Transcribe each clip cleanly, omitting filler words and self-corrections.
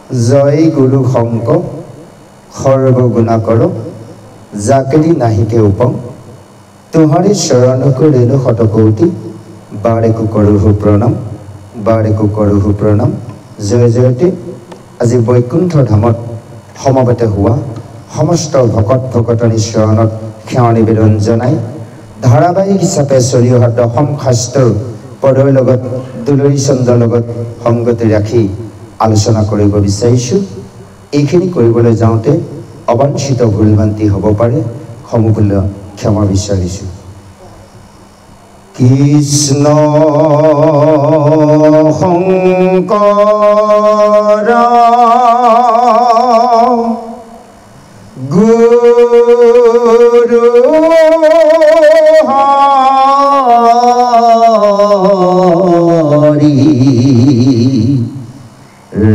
জয় গুৰু শঙ্ক সৰ্বগুণাকৰ জাকেৰি নাহিকে উপম তোমাৰে শৰণকো ৰেণু শতকৌটি বাৰেকো কৰোহু প্ৰণাম জয় জয়তে আজি বৈকুণ্ঠ ধামত সমবেত হোৱা সমস্ত ভকত ভকতনী চৰণত সেৱা নিবেদন জনাই ধাৰাবাহিক হিচাপে চলি অহা দশম শাস্ত্ৰৰ পদৰ লগত দুলৰী চন্দ্ৰৰ লগত সংগতি ৰাখি আলোচনা কৰিব বিচাৰিছোঁ। এইখিনি কৰিবলৈ যাওঁতে অবাঞ্ছিত ভুল ভ্ৰান্তি হ'ব পাৰে, সমুপূল্য ক্ষমা বিচাৰিছোঁ। কৃষ্ণ শংকৰ গুৰু হৰি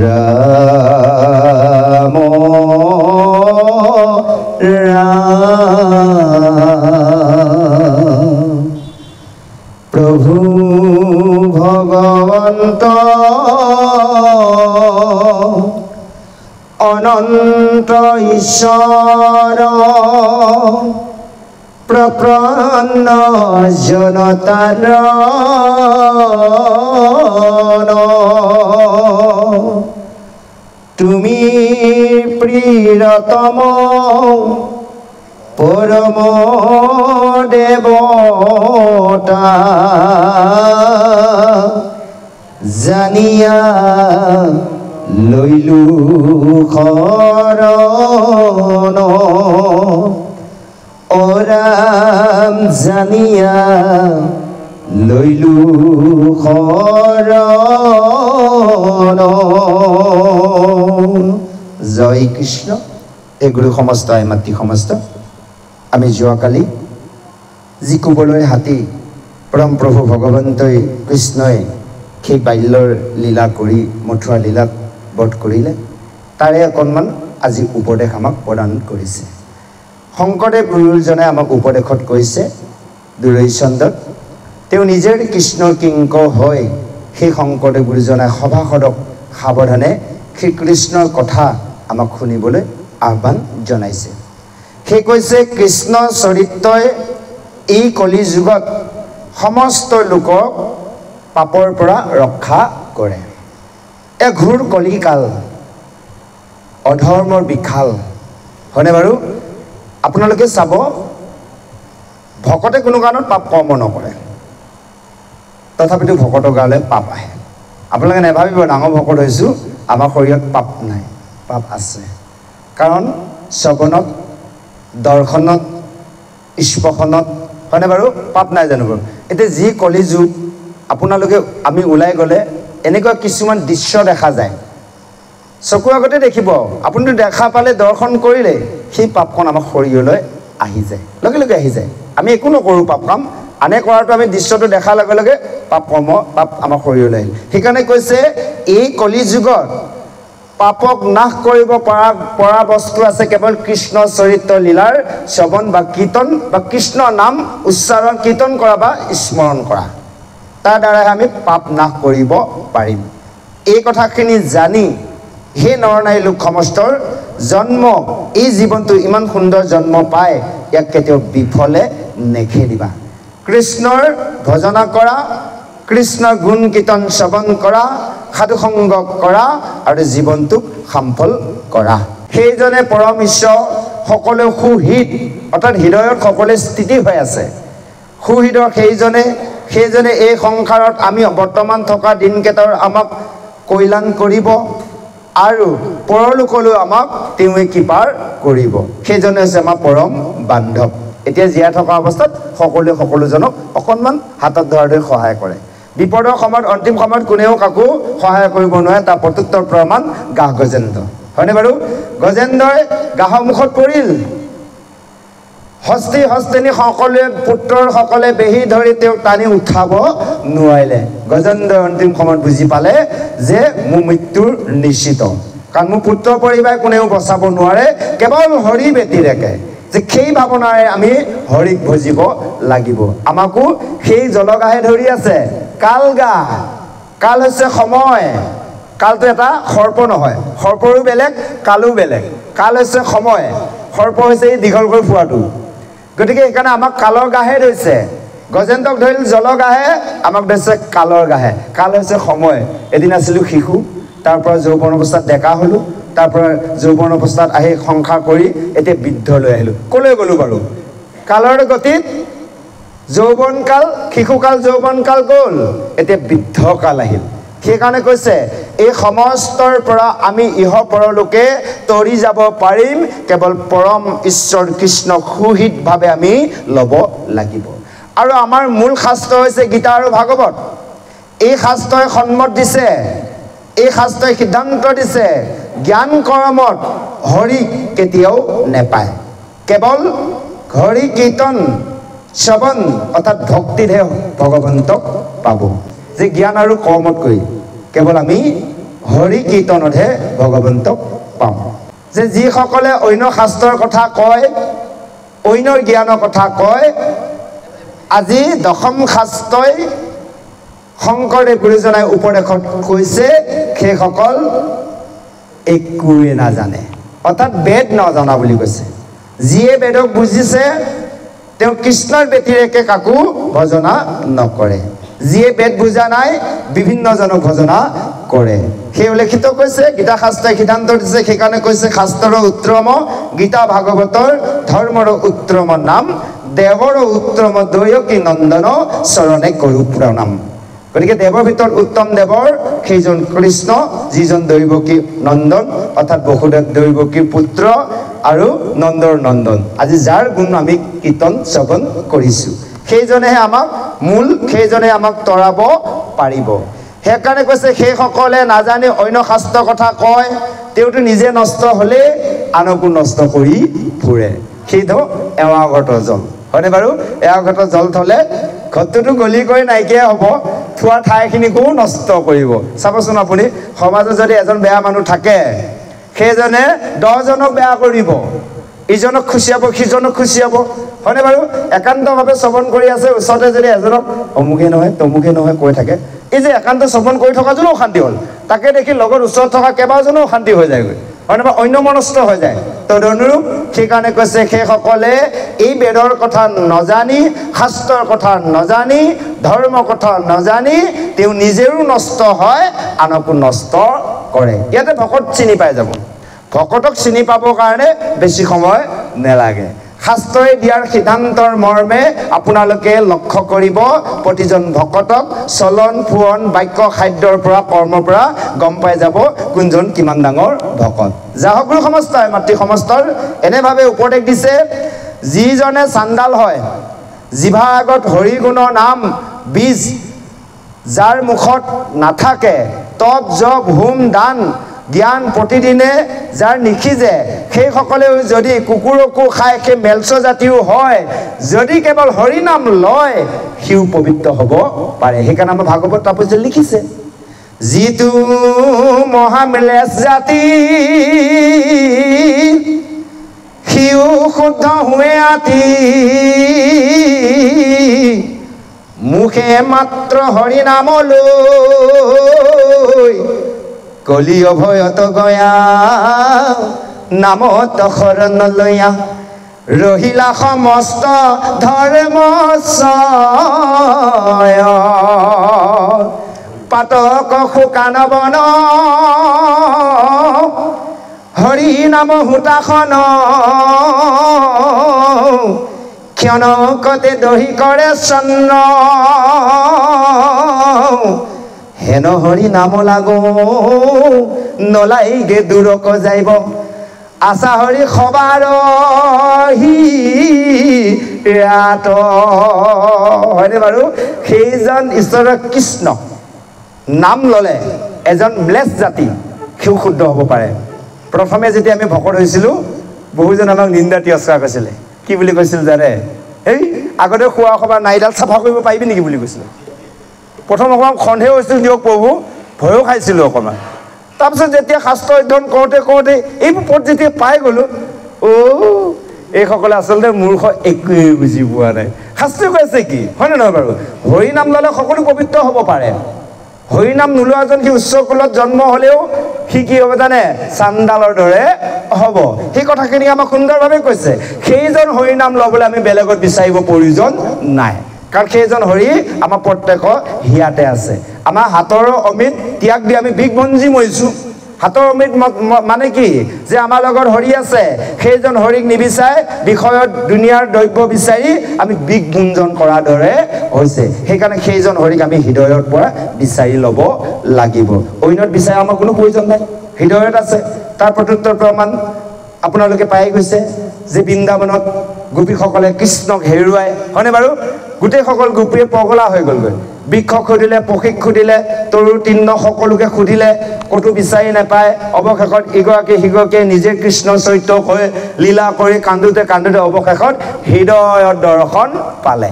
ৰাম প্ৰভু ভগৱন্ত অনন্ত ঈশ্বৰ প্ৰপন্ন জনতাৰ তুমি প্ৰিয়তম পৰম দেৱতা জানিয়া লৈলো শৰণ অৰাম জানিয়া লৈলো শৰণ। জয় কৃষ্ণ। এই গুৰু সমস্ত আই মাতৃ সমস্ত আমি যোৱাকালি যি কোবলৈ হাতী পৰম প্ৰভু ভগৱন্তই কৃষ্ণই সেই বাল্যৰ লীলা কৰি মথুৰা লীলাত বধ কৰিলে, তাৰে অকণমান আজি উপদেশ আমাক প্ৰদান কৰিছে। শংকৰদেৱ গুৰুজনে আমাক উপদেশত কৈছে দুলৰী চন্দ্ৰত তেওঁ নিজেৰ কৃষ্ণৰ কিংকৰ হৈ সেই শংকৰদেৱ গুৰুজনাই সভাসদক সাৱধানে শ্ৰীকৃষ্ণৰ কথা আমাক শুনিবলৈ আহ্বান জনাইছে। সেই কৈছে কৃষ্ণ চৰিত্ৰই এই কলি যুগত সমস্ত লোকক পাপৰ পৰা ৰক্ষা কৰে। এক ঘোৰ কলিকাল, অধৰ্মৰ বিশাল, হয়নে বাৰু? আপোনালোকে চাব, ভকতে কোনো কাৰণত পাপ কৰ্ম নকৰে, তথাপিতো ভকতৰ গালৈ পাপ আহে। আপোনালোকে নাভাবিব ডাঙৰ ভকত হৈছোঁ আমাৰ শৰীৰত পাপ নাই, পাপ আছে। কাৰণ শ্ৰৱণত, দৰ্শনত, স্পৰ্শনত, হয়নে বাৰু? পাপ নাই জানো বাৰু? এতিয়া যি কলি যুগ, আপোনালোকে আমি ওলাই গ'লে এনেকুৱা কিছুমান দৃশ্য দেখা যায়, চকুৰ আগতে দেখিব। আপুনিতো দেখা পালে, দৰ্শন কৰিলে সেই পাপখন আমাৰ শৰীৰলৈ আহি যায়, লগে লগে আহি যায়। আমি একো নকৰোঁ পাপ কাম, আনে কৰাটো আমি দৃশ্যটো দেখাৰ লগে লগে পাপ আমাৰ শৰীৰলৈ আহিল। সেইকাৰণে কৈছে এই কলি যুগত পাপক নাশ কৰিব পৰা বস্তু আছে কেৱল কৃষ্ণ চৰিত্ৰ লীলাৰ শ্ৰৱণ বা কীৰ্তন বা কৃষ্ণ নাম উচ্চাৰণ কীৰ্তন কৰা বা স্মৰণ কৰা, তাৰ দ্বাৰাই আমি পাপ নাশ কৰিব পাৰিম। এই কথাখিনি জানি হে নৰনাৰী লোক সমস্তৰ জন্ম, এই জীৱনটো ইমান সুন্দৰ জন্ম পায়, ইয়াক কেতিয়াও বিফলে নেখেদিবা। কৃষ্ণৰ ভজনা কৰা, কৃষ্ণৰ গুণ কীৰ্তন শ্ৰৱণ কৰা, সাধুসংগ কৰা আৰু জীৱনটোক সফল কৰা। সেইজনে পৰম ঈশ্বৰ, সকলোৱে সুহৃদ, অৰ্থাৎ হৃদয়ত সকলোৱে স্থিতি হৈ আছে। সুহৃদৰ সেইজনে এই সংসাৰত আমি বৰ্তমান থকা দিনকেইটাৰ আমাক কল্যাণ কৰিব আৰু পৰলোকলৈ আমাক তেওঁৱে কৃপাৰ কৰিব। সেইজনে হৈছে আমাৰ পৰম বান্ধৱ। এতিয়া জীয়াই থকা অৱস্থাত সকলোৱে সকলোজনক অকণমান হাতত ধৰাকৈ সহায় কৰে। বিপদৰ সময়ত, অন্তিম সময়ত কোনেও কাকো সহায় কৰিব নোৱাৰে, তাৰ প্ৰত্যুত্তৰ প্ৰমাণ গাহ গজেন্দ্ৰ, হয়নে বাৰু? গজেন্দ্ৰই গাহৰ মুখত পৰিল, হস্তিনী সকলোৱে পুত্ৰৰ সকলে বেহি ধৰি তেওঁক টানি উঠাব নোৱাৰিলে। গজেন্দ্ৰই অন্তিম সময়ত বুজি পালে যে মোৰ মৃত্যুৰ নিশ্চিত, কাৰণ মোৰ পুত্ৰ পৰিবাৰে কোনেও বচাব নোৱাৰে, কেৱল হৰি ব্যতিৰেকে। যে সেই ভাৱনাৰে আমি হৰিক ভজিব লাগিব। আমাকো সেই জলগাহে ধৰি আছে, কালগা, কাল হৈছে সময়, কালটো এটা সৰ্প নহয়, সৰ্পৰো বেলেগ কালো বেলেগ। কাল হৈছে সময়, সৰ্প হৈছে এই দীঘলকৈ ফুৱাটো। গতিকে সেইকাৰণে আমাক কালৰ গাহে ধৰিছে। গজেন্দ্ৰক ধৰিল জলৰ গাহে, আমাক ধৰিছে কালৰ গাহে। কাল হৈছে সময়। এদিন আছিলোঁ শিশু, তাৰ পৰা যৌৱন অৱস্থাত ডেকা হ'লোঁ, তাৰ পৰা যৌৱন অৱস্থাত আহি সংসাৰ কৰি এতিয়া বৃদ্ধলৈ আহিলোঁ। ক'লৈ গ'লোঁ বাৰু? কালৰ গতিত যৌৱনকাল, শিশুকাল, যৌৱনকাল গ'ল, এতিয়া বৃদ্ধকাল আহিল। সেইকাৰণে কৈছে এই সমস্তৰ পৰা আমি ইহ পৰলোকে তৰি যাব পাৰিম কেৱল পৰম ঈশ্বৰ কৃষ্ণক সুহিতভাৱে আমি ল'ব লাগিব। আৰু আমাৰ মূল শাস্ত্ৰ হৈছে গীতা আৰু ভাগৱত। এই শাস্ত্ৰই সন্মত দিছে, এই শাস্ত্ৰই সিদ্ধান্ত দিছে জ্ঞান কৰ্মত হৰিক কেতিয়াও নেপায়, কেৱল হৰি কীৰ্তন শ্ৰৱণ অৰ্থাৎ ভক্তিতহে ভগৱন্তক পাব। যে জ্ঞান আৰু কৰ্মতকৈ কেৱল আমি হৰি কীৰ্তনতহে ভগৱন্তক পাওঁ। যে যিসকলে অন্য শাস্ত্ৰৰ কথা কয়, অন্যৰ জ্ঞানৰ কথা কয়, আজি দশম শাস্ত্ৰই শংকৰদেৱ গুৰুজনাই উপদেশত কৈছে সেইসকল একোৱে নাজানে, অৰ্থাৎ বেদ নজনা বুলি কৈছে। যিয়ে বেদক বুজিছে তেওঁ কৃষ্ণৰ ব্যতিৰেকে কাকো ভজনা নকৰে। যিয়ে বেদ বুজা নাই বিভিন্নজনক ভজনা কৰে। সেই উল্লেখিত কৈছে গীতা শাস্ত্ৰই সিদ্ধান্ত দিছে। সেইকাৰণে কৈছে শাস্ত্ৰৰ উত্তম গীতা ভাগৱতৰ ধৰ্মৰ উত্তম নাম, দেৱৰ উত্তম দৈয়কী নন্দন চৰণে কৰো প্ৰণাম। গতিকে দেৱৰ ভিতৰত উত্তম দেৱৰ সেইজন কৃষ্ণ, যিজন দৈৱকী নন্দন অৰ্থাৎ বসুদেৱ দৈৱকীৰ পুত্ৰ আৰু নন্দৰ নন্দন। আজি যাৰ গুণ আমি কীৰ্তন শ্ৰৱণ কৰিছোঁ, সেইজনেহে আমাক মূল, সেইজনে আমাক তৰাব পাৰিব। সেইকাৰণে কৈছে সেইসকলে নাজানি অন্য শাস্ত্ৰৰ কথা কয়, তেওঁতো নিজে নষ্ট হ'লে আনকো নষ্ট কৰি ফুৰে। সেইটো এৱাঘট জল হয়নে বাৰু? এৱাঘট জল থ'লে ঘৰটোতো গলি কৰি নাইকিয়া হ'ব, থোৱা ঠাইখিনিকো নষ্ট কৰিব। চাবচোন আপুনি, সমাজত যদি এজন বেয়া মানুহ থাকে, সেইজনে 10জনক বেয়া কৰিব, ইজনক খুচিয়াব, সিজনক খুচিয়াব, হয়নে বাৰু? একান্তভাৱে শ্ৰৱণ কৰি আছে, ওচৰতে যদি এজনক অমুকে নহয় তমুকে নহয় কৈ থাকে, এই যে একান্ত শ্ৰৱণ কৰি থকাজনো অশান্তি হ'ল, তাকে দেখি লগত ওচৰত থকা কেইবাজনো অশান্তি হৈ যায়গৈ, হয়নে বা অন্য মনস্থ হৈ যায়। তদনুৰূপ সেইকাৰণে কৈছে সেইসকলে এই বেদৰ কথা নজানি, শাস্ত্ৰৰ কথা নজানি, ধৰ্ম কথা নজানি তেওঁ নিজেও নষ্ট হয়, আনকো নষ্ট কৰে। ইয়াতে ভকত চিনি পাই যাব। ভকতক চিনি পাবৰ কাৰণে বেছি সময় নেলাগে। শাস্ত্ৰই দিয়াৰ সিদ্ধান্তৰ মৰ্মে আপোনালোকে লক্ষ্য কৰিব, প্ৰতিজন ভকতক চলন ফুৰণ বাক্য খাদ্যৰ পৰা কৰ্মৰ পৰা গম পাই যাব কোনজন কিমান ডাঙৰ ভকত। যাহগুৰু সমস্তাই মাতৃ সমস্তৰ এনেভাৱে উপদেশ দিছে, যিজনে চাণ্ডাল হয়, জিভাৰ আগত হৰি গুণৰ নাম বীজ যাৰ মুখত নাথাকে, তপ জপ হোম দান জ্ঞান প্ৰতিদিনে যাৰ নিখিজে, সেইসকলেও যদি কুকুৰকো খায়, সেই মেলচ জাতিও হয়, যদি কেৱল হৰি নাম লয় সিও পবিত্ৰ হ'ব পাৰে। সেইকাৰণে আমাৰ ভাগৱত তাপস্য লিখিছে, যিটো মহামেলেচ জাতি সিও শুদ্ধ হোৱে আতি, মুখে মাত্ৰ হৰি নামলৈ কলি অভয়ত গয়া, নামত শৰণ লয়া, ৰহিলা সমস্ত ধৰ্ম পাতক শুকান বন, হৰি নাম হোতাখন, ক্ষণকতে দহি কৰে চন্ন, হেন হৰি নাম লাগো নলাইগে দূৰক যাইব, আশা হৰি সবাৰ ৰাত। হয়নে বাৰু? সেইজন ঈশ্বৰৰ কৃষ্ণ নাম ল'লে এজন ব্লেছ জাতি সিও শুদ্ধ হ'ব পাৰে। প্ৰথমে যেতিয়া আমি ভকত হৈছিলোঁ, বহুজন আমাক নিন্দা তিৰস্কাৰ কৰিছিলে। কি বুলি কৈছিল জানে? এই আগতে খোৱা সভা নাইডাল চাফা কৰিব পাৰিবি নেকি বুলি কৈছিলে। প্ৰথম অকণমান সন্দেহ হৈছিল, দিয়ক প্ৰভু, ভয়ো খাইছিলোঁ অকণমান। তাৰপিছত যেতিয়া শাস্ত্ৰ অধ্যয়ন কৰোঁতে কৰোঁতে এইবোৰ পদ যেতিয়া পাই গ'লোঁ, এইসকলে আচলতে মূৰ্খ, একোৱেই বুজি পোৱা নাই। শাস্ত্ৰই কৈছে কি, হয়নে নহয় বাৰু? হৰি নাম ল'লে সকলো পবিত্ৰ হ'ব পাৰে। হৰিনাম নোলোৱাজন সি উচ্চ কুলত জন্ম হ'লেও সি কি হ'ব জানে চাণ্ডালৰ দৰে হ'ব সেই কথাখিনি আমাক সুন্দৰভাৱে কৈছে সেইজন হৰিনাম ল'বলৈ আমি বেলেগত বিচাৰিব প্ৰয়োজন নাই কাৰণ সেইজন হৰি আমাৰ প্ৰত্যেকৰ হিয়াতে আছে আমাৰ হাতৰ অমিত ত্যাগ দি আমি বিগবঞ্জি মৰিছোঁ হাতৰ অমিত মানে কি যে আমাৰ লগত হৰি আছে সেইজন হৰিক নিবিচাৰে বিষয়ত দুনিয়াৰ দ্ৰব্য বিচাৰি আমি বিগবঞ্জন কৰাৰ দৰে হৈছে সেইকাৰণে সেইজন হৰিক আমি হৃদয়ৰ পৰা বিচাৰি ল'ব লাগিব অন্যত বিচাৰি আমাৰ কোনো প্ৰয়োজন নাই হৃদয়ত আছে তাৰ প্ৰত্যুত্তৰ প্ৰমাণ আপোনালোকে পাই গৈছে যে বৃন্দাবনত গোপীসকলে কৃষ্ণক হেৰুৱাই হয়নে বাৰু গোটেইসকল গোপীয়ে পগলা হৈ গ'লগৈ বৃক্ষক সুধিলে পক্ষীক সুধিলে তৰু তিন্ন সকলোকে সুধিলে ক'তো বিচাৰি নাপায় অৱশেষত ইগৰাকী সিগৰাকীয়ে নিজে কৃষ্ণ চৰিত্ৰ হৈ লীলা কৰি কান্দোতে কান্দোতে অৱশেষত হৃদয়ৰ দৰ্শন পালে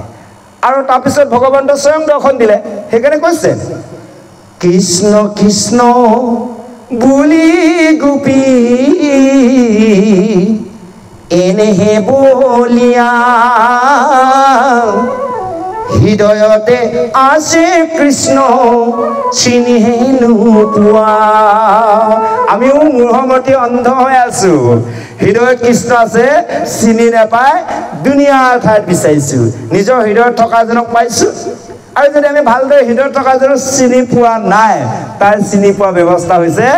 আৰু তাৰপিছত ভগৱন্তৰ স্বয়ং দৰ্শন দিলে সেইকাৰণে কৈছে কৃষ্ণ কৃষ্ণ বুলি গোপী এনেহে বলিয়া হৃদয়তে আছে কৃষ্ণ চিনিহে নোপোৱা আমিও মূঢ়মতি অন্ধ হৈ আছো হৃদয়ত কৃষ্ণ আছে চিনি নাপায় দুনিয়াৰ ঠাইত বিচাৰিছোঁ নিজৰ হৃদয়ত থকাজনক পাইছোঁ আৰু যদি আমি ভালদৰে হৃদয়ত থকাজনক চিনি পোৱা নাই তাৰ চিনি পোৱা ব্যৱস্থা হৈছে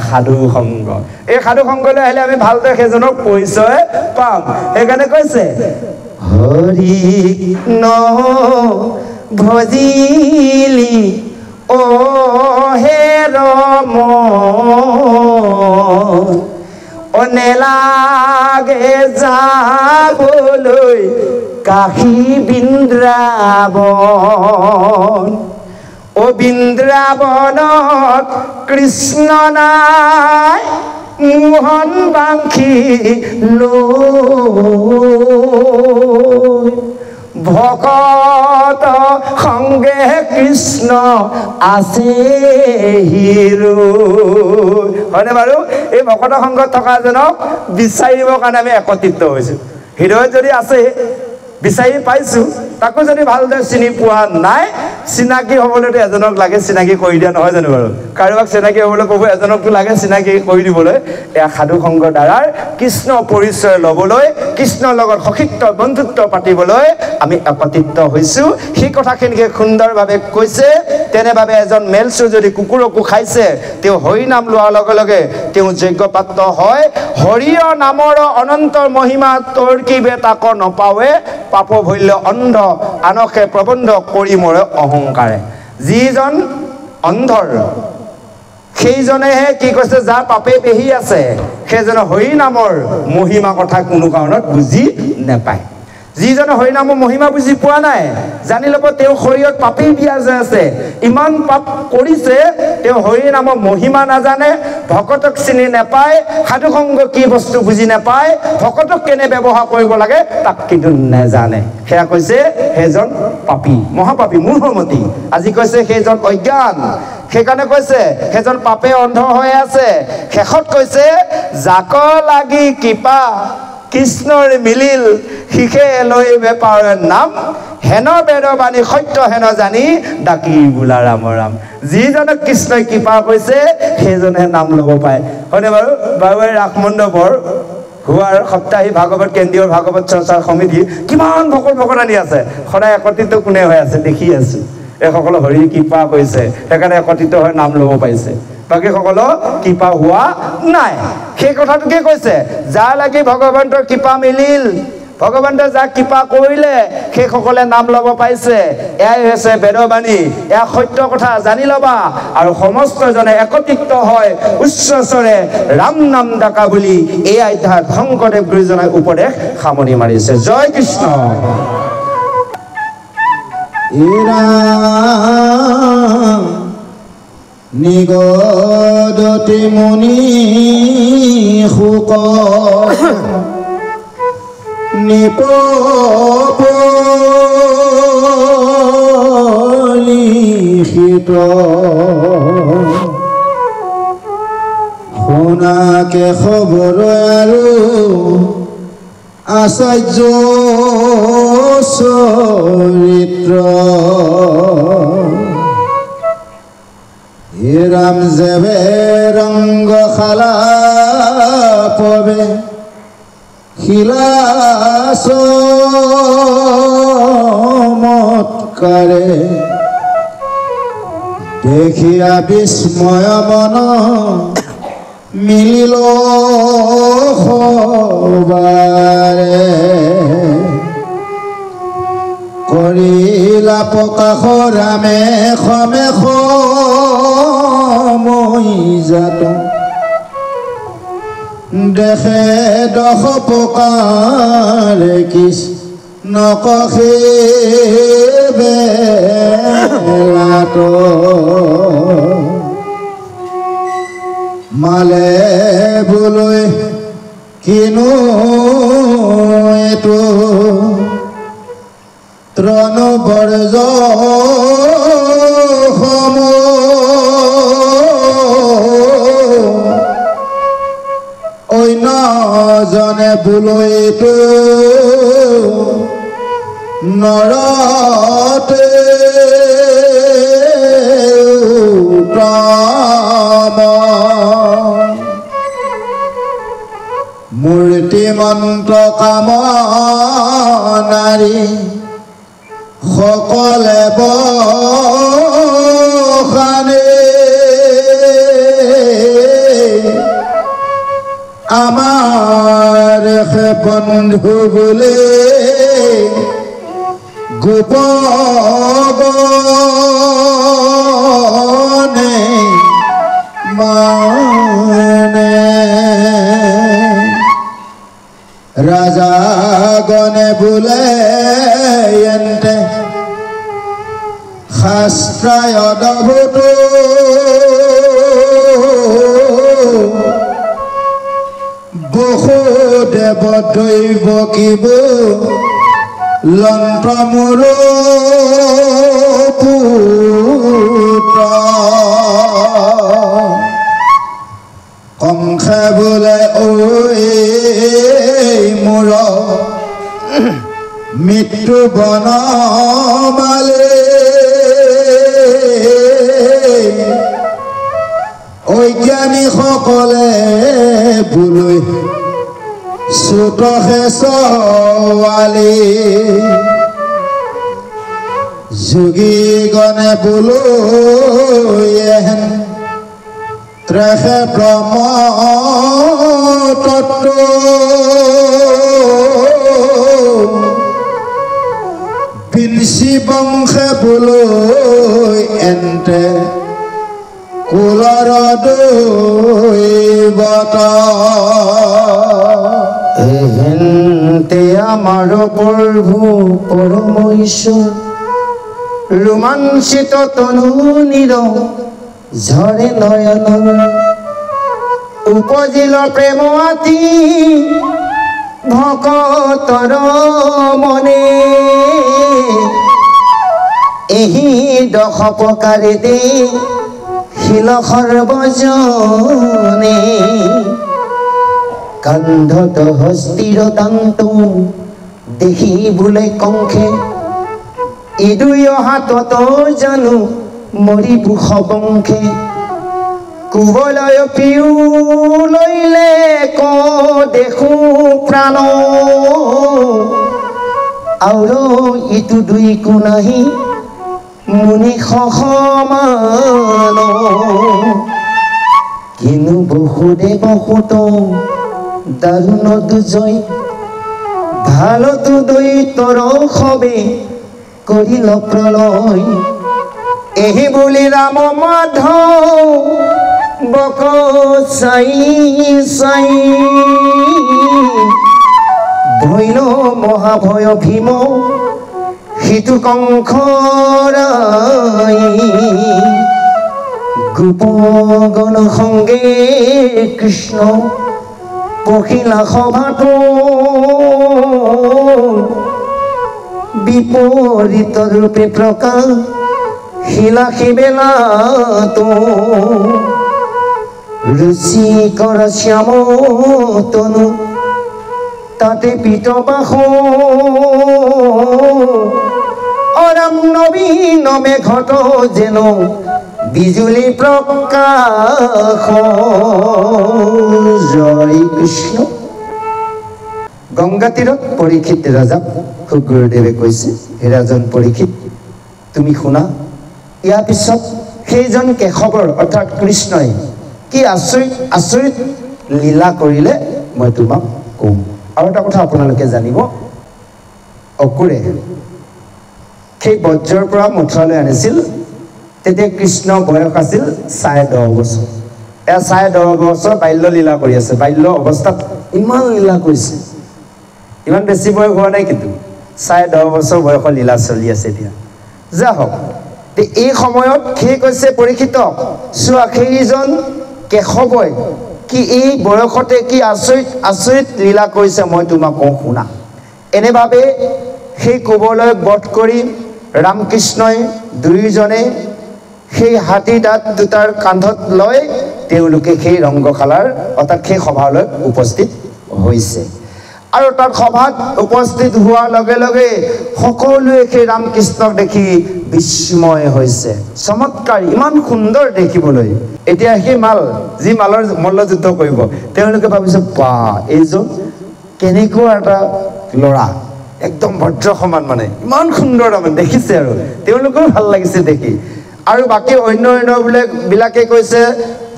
সাধু সংগ এই সাধু সংগলৈ আহিলে আমি ভালদৰে সেইজনক পৰিচয় পাম সেইকাৰণে কৈছে হৰিক ন ভজিলি অ হে ৰম নেলাগে যাবলৈ কাশী বৃন্দাবন ও বৃন্দাবনত কৃষ্ণ নাই মোহন বাংশী ভকত সঙ্গে কৃষ্ণ আছে হিৰো হয়নে বাৰু এই ভকত সংগত থকাজনক বিচাৰিবৰ কাৰণে আমি একত্ৰিত হৈছোঁ হৃদয়ত যদি আছে বিচাৰি পাইছোঁ তাকো যদি ভালদৰে চিনি পোৱা নাই চিনাকি হ'বলৈতো এজনক লাগে চিনাকি কৰি দিয়া নহয় জানো বাৰু কাৰোবাক চিনাকি হ'বলৈ ক'ব এজনকতো লাগে চিনাকি কৰি দিবলৈ এয়া সাধু সংগৰ দ্বাৰা কৃষ্ণ পৰিচয় ল'বলৈ কৃষ্ণৰ লগত সখিত্ব বন্ধুত্ব পাতিবলৈ আমি একত্ৰিত হৈছোঁ সেই কথাখিনিকে সুন্দৰভাৱে কৈছে তেনেভাৱে এজন মেলচু যদি কুকুৰকো খাইছে তেওঁ হৰি নাম লোৱাৰ লগে লগে তেওঁ যজ্ঞপাত্ৰ হয় হৰিয় নামৰ অনন্ত মহিমা তোৰ কিবে তাক নপাৱে পাপ ভৈল্য অন্ধ আনকে প্ৰবন্ধ কৰি মৰে অহংকাৰে যিজন অন্ধৰ সেইজনেহে কি কৈছে যাৰ পাপে পেহি আছে সেইজনে হৰি নামৰ মহিমা কথা কোনো কাৰণত বুজি নাপায় যিজনে হৰি নামৰ মহিমা বুজি পোৱা নাই জানি ল'ব তেওঁ শৰীৰত পাপেই বিয়াজ হৈ আছে ইমান পাপ কৰিছে তেওঁ হৰি নামৰ মহিমা নাজানে ভকতক চিনি নাপায় সাধু সংগ কি বস্তু বুজি নাপায় ভকতক কেনে ব্যৱহাৰ কৰিব লাগে তাক কিন্তু নাজানে সেয়া কৈছে সেইজন পাপী মহাপাপী মূঢ়মতি আজি কৈছে সেইজন অজ্ঞান সেইকাৰণে কৈছে সেইজন পাপে অন্ধ হৈ আছে শেষত কৈছে জাক লাগি কৃপা কৃষ্ণৰ মিলিল শিখে লৈ বেপাৰ নাম হেন বেদবাণী সত্য হেন জানি ডাকি বোলা ৰাম ৰাম যিজনক কৃষ্ণই কৃপা কৰিছে সেইজনে নাম ল'ব পাৰে হয়নে বাৰু বাবুৱাৰী ৰাস মণ্ডপৰ হোৱাৰ সপ্তাহী ভাগৱত কেন্দ্ৰীয় ভাগৱত চৰ্চা সমিতি কিমান ভকত আছে সদায় একত্ৰিত কোনে হৈ আছে দেখি আছো এইসকলে হৰি কৃপা কৰিছে সেইকাৰণে একত্ৰিত হৈ নাম ল'ব পাৰিছে বাকীসকলৰ কৃপা হোৱা নাই সেই কথাটোকে কৈছে যাৰ লাগি ভগৱন্তৰ কৃপা মিলিল ভগৱন্তে যাক কৃপা কৰিলে সেইসকলে নাম ল'ব পাৰিছে এয়াই হৈছে বেদবাণী এয়া সত্য কথা জানি ল'বা আৰু সমস্তজনে একত্ৰিত হয় উচ্চস্বৰে ৰাম নাম ডাকা বুলি এই অধ্যায়ত শংকৰদেৱ গুৰুজনাই উপদেশ সামৰি মাৰিছে জয় কৃষ্ণ নিগদতি মুনি শুক নিপলিখিত শুনাকে খবৰ আৰু আচাৰ্য চৰিত্ৰ হিৰাম জেবে ৰঙ্গ খালা পবে খিলা চমৎকাৰে দেখিয়া বিস্ময় মন মিলিল সবাৰে কৰিলা প্ৰকাশ ৰামে খমে সমইজাত দেখে দশ প্ৰকাৰে কিছ নকষে বেলাত মালে বোলৈ কিনো এইটো ত্ৰণ বৰ্জ সম অন্য জনে বোলৈতো নৰতে উত্তম মূৰ্তিমন্ত কাম নাৰী সকলে বখানে আমাৰ বন্ধু বোলে গোপনে মানে ৰাজা গণে বোলে এন্তে শাস্ত্ৰায় অদ্ভুত বসুদেৱ দৈৱ কিব লন্ত্ৰ মোৰ পুত্ৰ কংসে বোলে ঐ মোৰ মৃত্যু বনমালে অজ্ঞানী সকলে বোলৈ চুতহে ছোৱালী যোগী গণে বোলৈ ত্ৰেহে ব্ৰহ্ম তত্ত্ব বিনচি বংশে বোলৈ এন্তে কুলৰ দৈবত এহেন্তে আমাৰ প্ৰভু পৰম ঈশ্বৰ ৰোমাঞ্চিত তনু নীৰ ঝৰে নয়ন উপজিল প্ৰেম আতি ভকতৰ মনে এহি দশ প্ৰকাৰে দে শিল সৰ্বজনে কান্ধত হস্তিৰ দান্ত দেখি বোলে কংসে ইদুই হাতত জানো মৰিব সবংখে কুবলয় পিউ লইলে ক দেখো প্ৰাণ আৰু ইটো দুই কোনাহি মুনি সমান কিনো বসুদেৱ সুত দাৰুণত জয় ভালতো দৈতৰ সবে কৰিল প্ৰলয় এহি বুলি ৰাম মাধৱ বক চাই চাই ধৈল মহাভয় ভীম সিটো কংসৰাই গোপগণ সংগে কৃষ্ণ পখিলা সভাত বিপৰীত ৰূপে প্ৰকাশ শিলা শিবেলাতো ৰুচিকৰ শ্যাম তনু তাতে পিতবাস অৰাম নবীন মেঘত যেন বিজুলী প্ৰকাশ জয় কৃষ্ণ। গংগা তীৰত পৰীক্ষিত ৰজাক সুগুৰুদেৱে কৈছে, হে ৰাজন পৰীক্ষিত, তুমি শুনা, ইয়াৰ পিছত সেইজন কেশৱৰ অৰ্থাৎ কৃষ্ণই কি আচৰিত আচৰিত লীলা কৰিলে মই তোমাক কম। আৰু এটা কথা আপোনালোকে জানিব, অকুৰে সেই বজ্ৰৰ পৰা মথুৰালৈ আনিছিল, তেতিয়া কৃষ্ণ বয়স আছিল 10.5 বছৰ। এয়া 10.5 বছৰ বাল্য লীলা কৰি আছে। বাল্য অৱস্থাত ইমান লীলা কৰিছে, ইমান বেছি বয়স হোৱা নাই, কিন্তু 10.5 বছৰ বয়সৰ লীলা চলি আছে এতিয়া। যা হওক, এই সময়ত সেই কৈছে পৰীক্ষিতক, চোৱা সেইজন কেশৱই কি এই বয়সতে কি আচৰিত আচৰিত লীলা কৰিছে, মই তোমাক কওঁ শুনা। এনেভাৱে সেই কোবলয়ক বধ কৰি ৰামকৃষ্ণই দুয়োজনে সেই হাতী দাঁত দুটাৰ কান্ধত লৈ তেওঁলোকে সেই ৰংগশালাৰ অৰ্থাৎ সেই সভালৈ উপস্থিত হৈছে। আৰু তাত সভাত উপস্থিত হোৱাৰ লগে লগে সকলোৱে সেই ৰামকৃষ্ণক দেখি বিস্ময় হৈছে। চমৎকাৰ, ইমান সুন্দৰ দেখিবলৈ। এতিয়া সেই যি মালৰ মল্লযুদ্ধ কৰিব, তেওঁলোকে ভাবিছে, বা এইজন কেনেকুৱা এটা ল'ৰা, একদম ভদ্ৰ সমান, মানে ইমান সুন্দৰ, তাৰমানে দেখিছে আৰু তেওঁলোকেও ভাল লাগিছে দেখি। আৰু বাকী অন্য বিলাকে কৈছে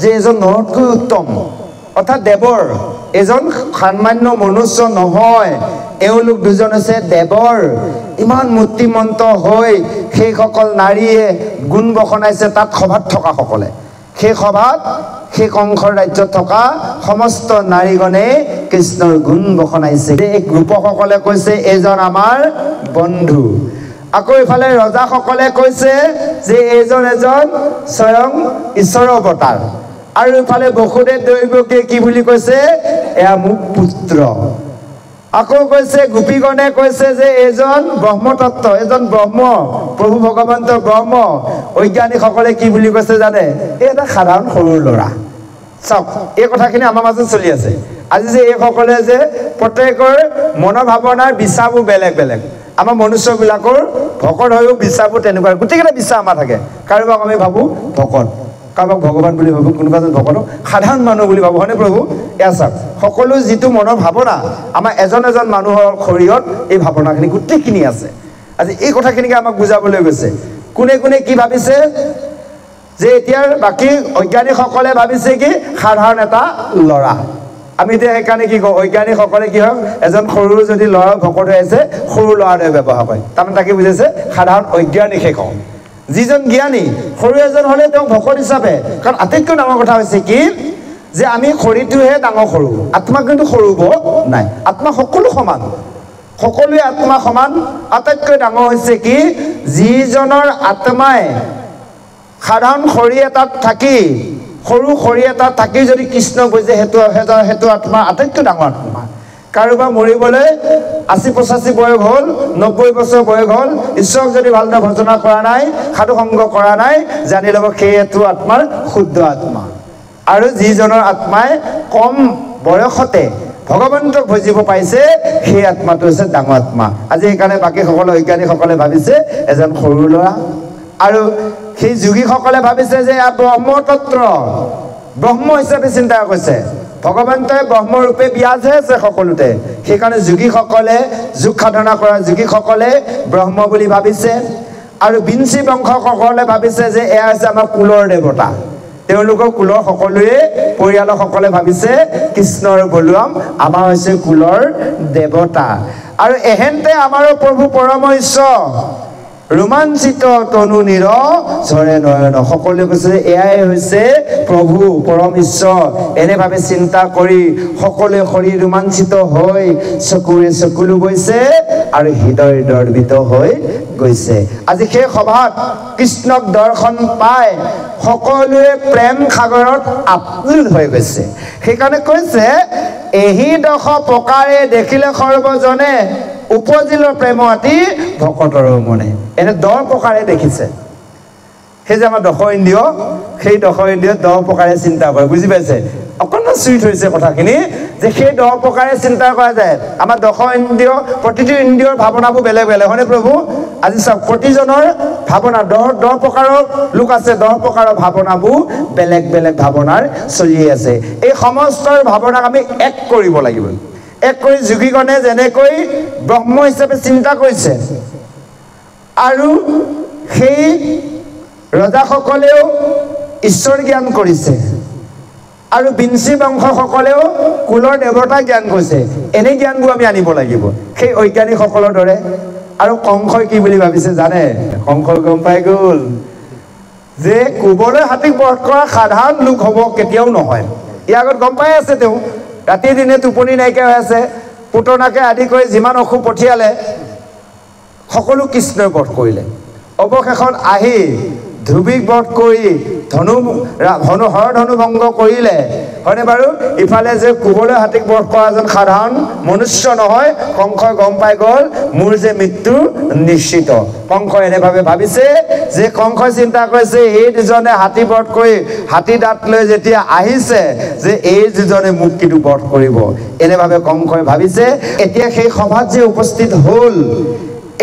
যে এজন নৰতকৈ উত্তম, অৰ্থাৎ দেৱৰ এজন সামান্য মনুষ্য নহয়, এওঁলোক দুজন হৈছে দেৱৰ। ইমান মূৰ্তিমন্ত হৈ সেইসকল নাৰীয়ে গুণ বখনাইছে তাত সভাত থকা সকলে। সেই সভাত সেই কংসৰ ৰাজ্যত থকা সমস্ত নাৰীগণে কৃষ্ণৰ গুণ বখনাইছে। এই গোপসকলে কৈছে এইজন আমাৰ বন্ধু। আকৌ ইফালে ৰজাসকলে কৈছে যে এইজন এজন স্বয়ং ঈশ্বৰৰ অৱতাৰ। আৰু ইফালে বসুদেৱ দৈৱকীয়ে কি বুলি কৈছে, এয়া মোৰ পুত্ৰ। আকৌ কৈছে গোপীগণে কৈছে যে এইজন ব্ৰহ্মতত্ত্ব, এজন ব্ৰহ্ম, প্ৰভু ভগৱন্তৰ ব্ৰহ্ম। বৈজ্ঞানিকসকলে কি বুলি কৈছে জানে, এই এটা সাধাৰণ সৰু ল'ৰা। চাওক, এই কথাখিনি আমাৰ মাজত চলি আছে আজি, যে এইসকলে যে প্ৰত্যেকৰ মনৰ ভাৱনাৰ বিচাৰবোৰ বেলেগ বেলেগ। আমাৰ মনুষ্যবিলাকৰ ভকত হৈও বিচাৰবোৰ তেনেকুৱা, গোটেইকেইটা বিচাৰ আমাৰ থাকে। কাৰোবাক আমি ভাবোঁ ভকত, কাৰোবাক ভগৱান বুলি ভাবোঁ, কোনোবা এজন ভকতক সাধাৰণ মানুহ বুলি ভাবোঁ, হয়নে প্ৰভু? এয়া চাওক, সকলো যিটো মনৰ ভাৱনা আমাৰ এজন এজন মানুহৰ শৰীৰত এই ভাৱনাখিনি গোটেইখিনি আছে। আজি এই কথাখিনিকে আমাক বুজাবলৈ গৈছে। কোনে কোনে কি ভাবিছে যে এতিয়াৰ বাকী বৈজ্ঞানিকসকলে ভাবিছে কি সাধাৰণ এটা ল'ৰা। আমি এতিয়া সেইকাৰণে কি কওঁ, বৈজ্ঞানিকসকলে কি হয়, এজন সৰু যদি ল'ৰা ভকত হৈ আছে, সৰু ল'ৰাটোৱে ব্যৱহাৰ কৰে, তাৰমানে তাকে বুজাইছে সাধাৰণ বৈজ্ঞানিকহে কওঁ। যিজন জ্ঞানী সৰু এজন হ'লে তেওঁ ভকত হিচাপে, কাৰণ আটাইতকৈ ডাঙৰ কথা হৈছে কি যে আমি শৰীৰটোহে ডাঙৰ সৰু, আত্মা কিন্তু সৰু হ'ব নাই। আত্মা সকলো সমান, সকলোৱে আত্মা সমান। আটাইতকৈ ডাঙৰ হৈছে কি যিজনৰ আত্মাই সাধাৰণ শৰীৰ এটাত থাকি, সৰু শৰীৰ এটাত থাকি যদি কৃষ্ণ বুজে, সেইটো আত্মা আটাইতকৈ ডাঙৰ আত্মা। কাৰোবাৰ মৰিবলৈ 80-85 বয়স হ'ল, 90 বছৰ বয়স হ'ল, ঈশ্বৰক যদি ভালদৰে ভজনা কৰা নাই, সাধু সংগ কৰা নাই, জানি ল'ব সেইটো আত্মাৰ শুদ্ধ আত্মা। আৰু যিজনৰ আত্মাই কম বয়সতে ভগৱন্তক ভজিব পাৰিছে, সেই আত্মাটো হৈছে ডাঙৰ আত্মা। আজি সেইকাৰণে বাকীসকলে বৈজ্ঞানিকসকলে ভাবিছে এজন সৰু ল'ৰা। আৰু সেই যোগীসকলে ভাবিছে যে এয়া ব্ৰহ্মতত্ত্ব, ব্ৰহ্ম হিচাপে চিন্তা কৰিছে। ভগৱন্তই ব্ৰহ্মৰূপে বিৰাজ হৈ আছে সকলোতে। সেইকাৰণে যোগীসকলে, যোগ সাধনা কৰা যোগীসকলে ব্ৰহ্ম বুলি ভাবিছে। আৰু বিঞ্চি বংশসকলে ভাবিছে যে এয়া হৈছে আমাৰ কুলৰ দেৱতা। তেওঁলোকৰ কুলৰ সকলোৱে, পৰিয়ালৰ সকলে ভাবিছে কৃষ্ণ আৰু বলোৰাম আমাৰ হৈছে কুলৰ দেৱতা। আৰু এহেন্তে আমাৰো প্ৰভু পৰম ঈশ্বৰ, ৰোমাঞ্চিত তনু নীৰ ঝৰে নয়ন। সকলোৱে কৈছে এয়াই হৈছে প্ৰভু পৰম ঈশ্বৰ। এনেভাৱে চিন্তা কৰি সকলোৱে শৰীৰ ৰোমাঞ্চিত হৈ চকুৰে চকুলো গৈছে আৰু হৃদয় দৰ্বিত হৈ গৈছে। আজি সেই সভাত কৃষ্ণক দৰ্শন পাই সকলোৱে প্ৰেম সাগৰত আপ্লুত হৈ গৈছে। সেইকাৰণে কৈছে এহি দশ প্ৰকাৰে দেখিলে সৰ্বজনে, উপজিল প্ৰেম আতি ভকতৰ মনে। এনে 10 প্ৰকাৰে দেখিছে। সেই যে আমাৰ 10 ইন্দ্ৰিয়, সেই 10 ইন্দ্ৰিয় 10 প্ৰকাৰে চিন্তা কৰে, বুজি পাইছে? অকণমান চুই থৈছে কথাখিনি যে সেই 10 প্ৰকাৰে চিন্তা কৰা যায় আমাৰ 10 ইন্দ্ৰিয় প্ৰতিটো ইন্দ্ৰিয়ৰ ভাৱনাবোৰ বেলেগ বেলেগ হয়নে প্ৰভু আজি চাওক প্ৰতিজনৰ ভাৱনা 10 প্ৰকাৰৰ লোক আছে 10 প্ৰকাৰৰ ভাৱনাবোৰ বেলেগ বেলেগ ভাৱনাৰ চলি আছে এই সমস্তৰ ভাৱনাক আমি এক কৰিব লাগিব এক কৰি যোগীগণে যেনেকৈ ব্ৰহ্ম হিচাপে চিন্তা কৰিছে আৰু সেই ৰজাসকলেও ঈশ্বৰ জ্ঞান কৰিছে আৰু বিঞ্চি বংশসকলেও কুলৰ দেৱতা জ্ঞান কৰিছে এনে জ্ঞানবোৰ আমি আনিব লাগিব সেই ঐজ্ঞানিকসকলৰ দৰে আৰু কংসই কি বুলি ভাবিছে জানে কংসই গম পাই গ'ল যে কুবলৈ হাতীক বধ কৰা সাধাৰণ লোক হ'ব কেতিয়াও নহয় ইয়াৰ আগত গম পাই আছে তেওঁ ৰাতি দিনে টোপনি নাইকিয়া হৈ আছে পুতনাকে আদি কৰি যিমান অসুৰ পঠিয়ালে সকলো কৃষ্ণই বধ কৰিলে অৱশেষত আহি ধ্ৰুৱিক বধ কৰি ধনু ভংগ কৰিলে হয়নে বাৰু ইফালে যে কুবলৈ হাতীক বধ কৰা এজন সাধাৰণ মনুষ্য নহয় কংসই গম পাই গ'ল মোৰ যে মৃত্যু নিশ্চিত কংসই এনেভাৱে ভাবিছে যে কংসই চিন্তা কৰিছে এই দুজনে হাতী বধ কৰি হাতী দাঁত লৈ যেতিয়া আহিছে যে এই দুজনে মোক কিন্তু বধ কৰিব এনেভাৱে কংসই ভাবিছে এতিয়া সেই সভাত যে উপস্থিত হ'ল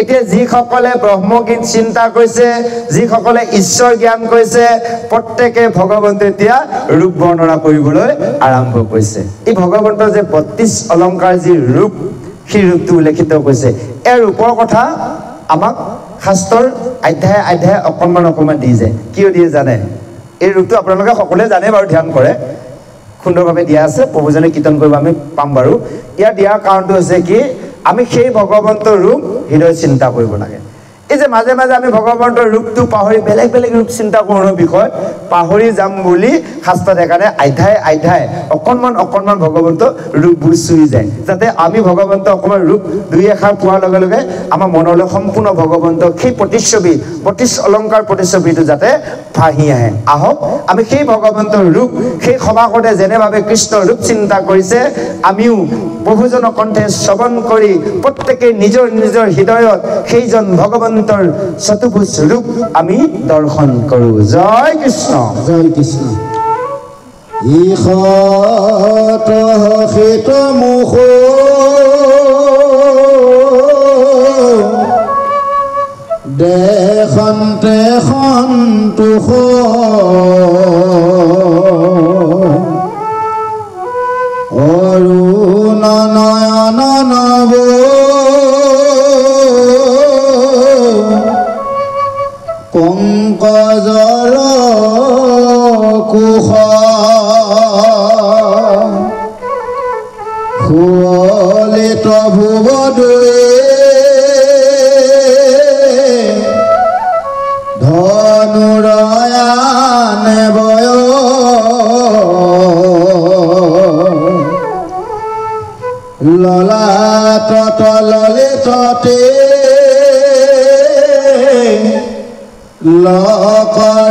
এতিয়া যিসকলে ব্ৰহ্মগীত চিন্তা কৰিছে যিসকলে ঈশ্বৰ জ্ঞান কৰিছে প্ৰত্যেকে ভগৱন্ত এতিয়া ৰূপ বৰ্ণনা কৰিবলৈ আৰম্ভ কৰিছে এই ভগৱন্তৰ যে 32 অলংকাৰ যি ৰূপ সেই ৰূপটো উল্লেখিত কৰিছে এই ৰূপৰ কথা আমাক শাস্ত্ৰৰ অধ্যায় অধ্যায় অকণমান দি যায় কিয় দিয়ে জানে এই ৰূপটো আপোনালোকে সকলোৱে জানে বাৰু ধ্যান কৰে সুন্দৰভাৱে দিয়া আছে প্ৰভুজনে কীৰ্তন কৰিব আমি পাম বাৰু ইয়াৰ দিয়াৰ কাৰণটো হৈছে কি আমি সেই ভগৱন্তৰ ৰূপ হৃদয় চিন্তা কৰিব লাগে এই যে মাজে মাজে আমি ভগৱন্তৰ ৰূপটো পাহৰি বেলেগ বেলেগ ৰূপ চিন্তা কৰাৰ বিষয় পাহৰি যাম বুলি শাস্ত্ৰত একানে অধ্যায় অধ্যায় অকণমান ভগৱন্তৰ ৰূপবোৰ চুই যায় যাতে আমি ভগৱন্তৰ অকণমান ৰূপ দুই এষাৰ পোৱাৰ লগে লগে আমাৰ মনলৈ সম্পূৰ্ণ ভগৱন্তৰ সেই প্ৰতিচ্ছবি 32 অলংকাৰ প্ৰতিচ্ছবিটো যাতে ভাহি আহে আহক আমি সেই ভগৱন্তৰ ৰূপ সেই সভাসদে যেনেভাৱে কৃষ্ণৰ ৰূপ চিন্তা কৰিছে আমিও প্ৰভুজনৰ কণ্ঠে শ্ৰৱণ কৰি প্ৰত্যেকে নিজৰ নিজৰ হৃদয়ত সেইজন ভগৱন্তৰ চতুৰ্ভুজ ৰূপ আমি দৰ্শন কৰোঁ জয় কৃষ্ণ ঈশত হিত মুখ দেশন্তে সন্তোষ অৰুণ নয়ন নব পংকজৰ কুশ সুৱলিত ভুৱদয়ে ধনুৰয়ানে বয় ললাটত ললিততে লোকৰত্নময়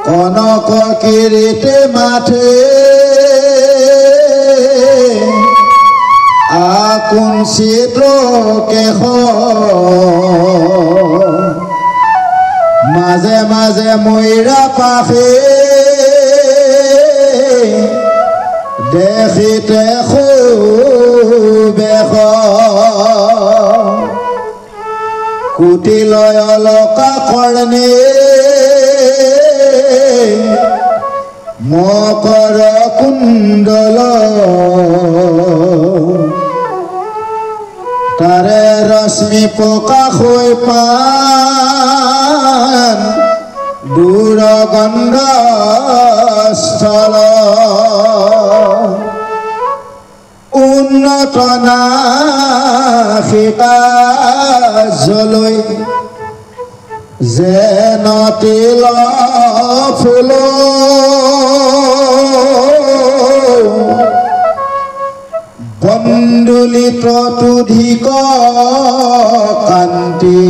কনক কিৰীটে মাথে আকুঞ্চিত কেশ মাজে মাজে ময়ূৰা পাখে দেখিতে বেশ কুটিলয় অলকা কৰ্ণে মকৰ কুণ্ডল তাৰে ৰশ্মি প্ৰকাশ হৈ পান দূৰগন্ধ স্থল উন্নত নাসিকা জলৈ যেন তিল ফুল বন্দুলিত তুধিক কান্তি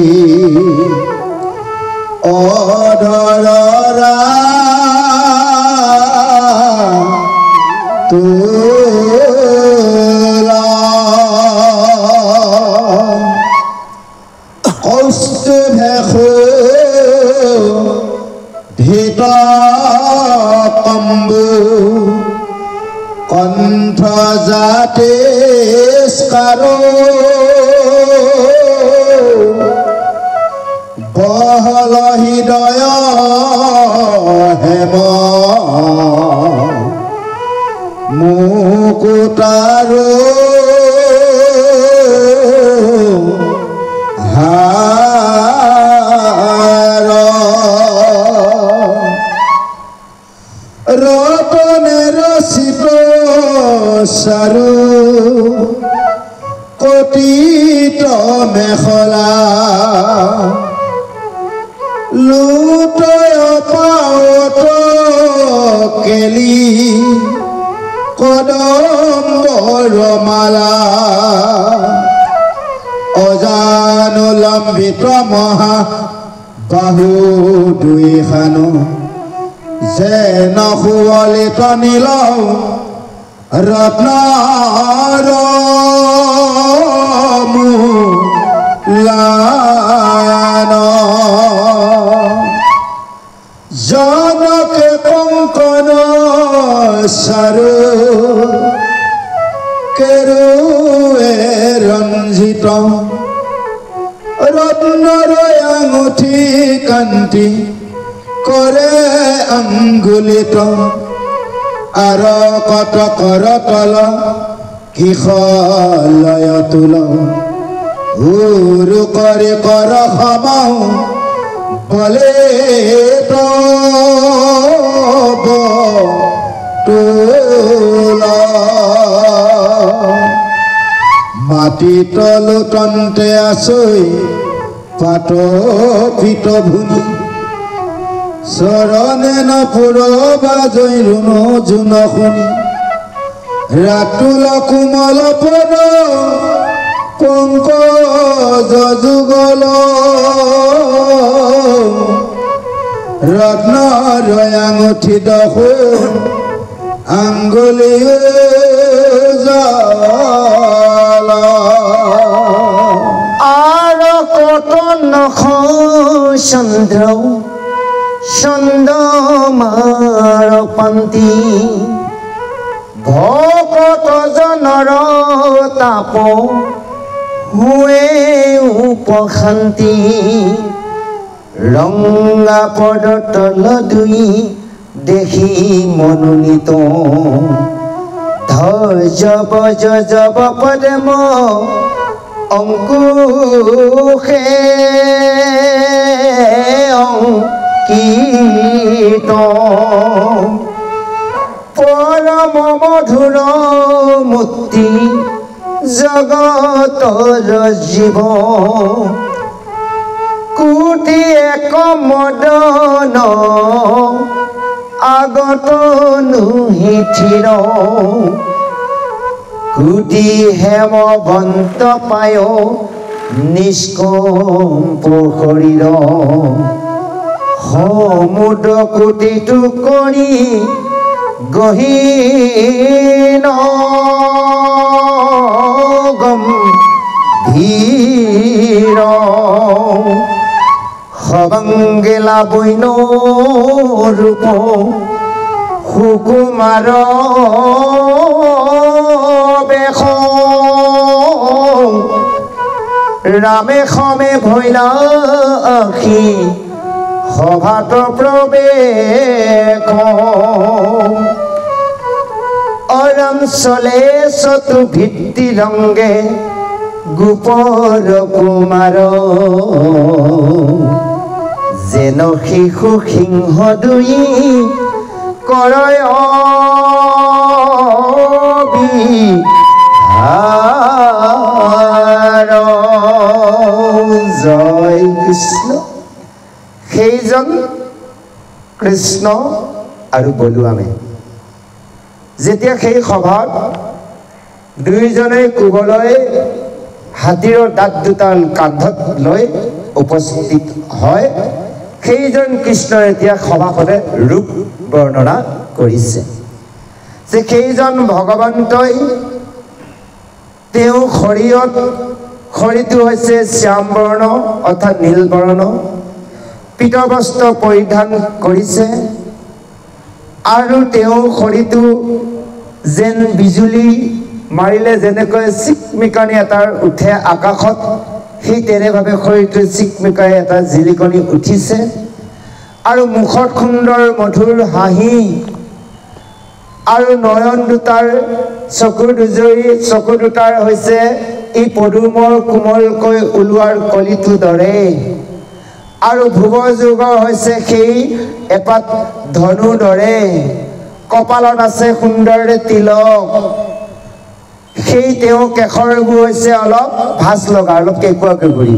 অধৰা তোলা কৌস্তুভে ভিতৰ কম্বু কণ্ঠ জাতে স্কাৰো বহল হৃদয় হেম মুকুতাৰো হাৰ ৰতনে ৰচিত চাৰু কটিত মেখলা লুটয় পাওত কেলি কদম্ব ৰমালা অজানুলম্বিত মহা বাহু দুইখানো যেন সুৱলিত নীল ৰত্নৰ মূলান জনকে কংকন চাৰু কেৰুৱে ৰঞ্জিত ৰত্নৰ আঙুঠি কান্তি কৰে আঙ্গুলিত আর কত কর তল কিশলয় তুল হুরু করে কর সমাও বলে তুল মাটি তলু তন্তে আছই পাত পিত ভুনি চৰণে নপুৰ বাজৈ ৰুণু জুন শুনি ৰাতুল কোমল পদ পংকজ যুগল ৰত্নৰ আঙুঠি দহু আঙ্গুলি জাল আৰ কত নখ চন্দ্ৰ চন্দ্ৰমাৰ পান্তি ভকত জনৰ তাপ হুৱে উপশান্তি ৰঙা পদতল দুই দেখি মনোনীত ধৈৰ্য বজ জব পদ্ম অংকুশে অঙ্কিত পৰম মধুৰ মূৰ্তি জগতৰ জীৱ কোটি এক মদন আগত নুহিথিৰ কোটি হেমবন্ত পায় নিষ্কম্প শৰীৰ সমুদ্ৰ কোটিটো কৰি গহীন গম্ভীৰ সবংগেলা বৈন ৰূপ সুকুমাৰ বেশ ৰামে সমে ভৈলা আখি সভাত প্ৰৱেশ অৰঞ্চলে চতু ভিত্তি ৰংগে গোপৰ কুমাৰ যেন শিশু সিংহ দুই কৰয় বিহাৰ জয় কৃষ্ণ সেইজন কৃষ্ণ আৰু বলুৱামে যেতিয়া সেই সভাত দুইজনে কোবলৈ হাতীৰ দাঁত দুটাল কান্ধত লৈ উপস্থিত হয় সেইজন কৃষ্ণৰ এতিয়া সভাখনে ৰূপ বৰ্ণনা কৰিছে যে সেইজন ভগৱন্তই তেওঁ শৰীৰটো হৈছে শ্যাম বৰ্ণ অৰ্থাৎ নীল বৰ্ণ পীত বস্ত্ৰ পৰিধান কৰিছে আৰু তেওঁৰ শৰীৰটো যেন বিজুলী মাৰিলে যেনেকৈ চিকমিকনি এটাৰ উঠে আকাশত সেই তেনেভাৱে শৰীৰটো চিকমিকাই এটা জিলিকনি উঠিছে আৰু মুখত সুন্দৰ মধুৰ হাঁহি আৰু নয়ন দুটাৰ চকু দুটাৰ হৈছে এই পদুমৰ কোমলকৈ ওলোৱাৰ কলিটো দৰে আৰু ভুৱ যুগৰ হৈছে সেই এপাত ধনুৰ দৰে কপালত আছে সুন্দৰ তিলক সেই তেওঁ কেশৰবোৰ হৈছে অলপ ভাঁজ লগা অলপ কেঁকুৱাকৈ ঘূৰি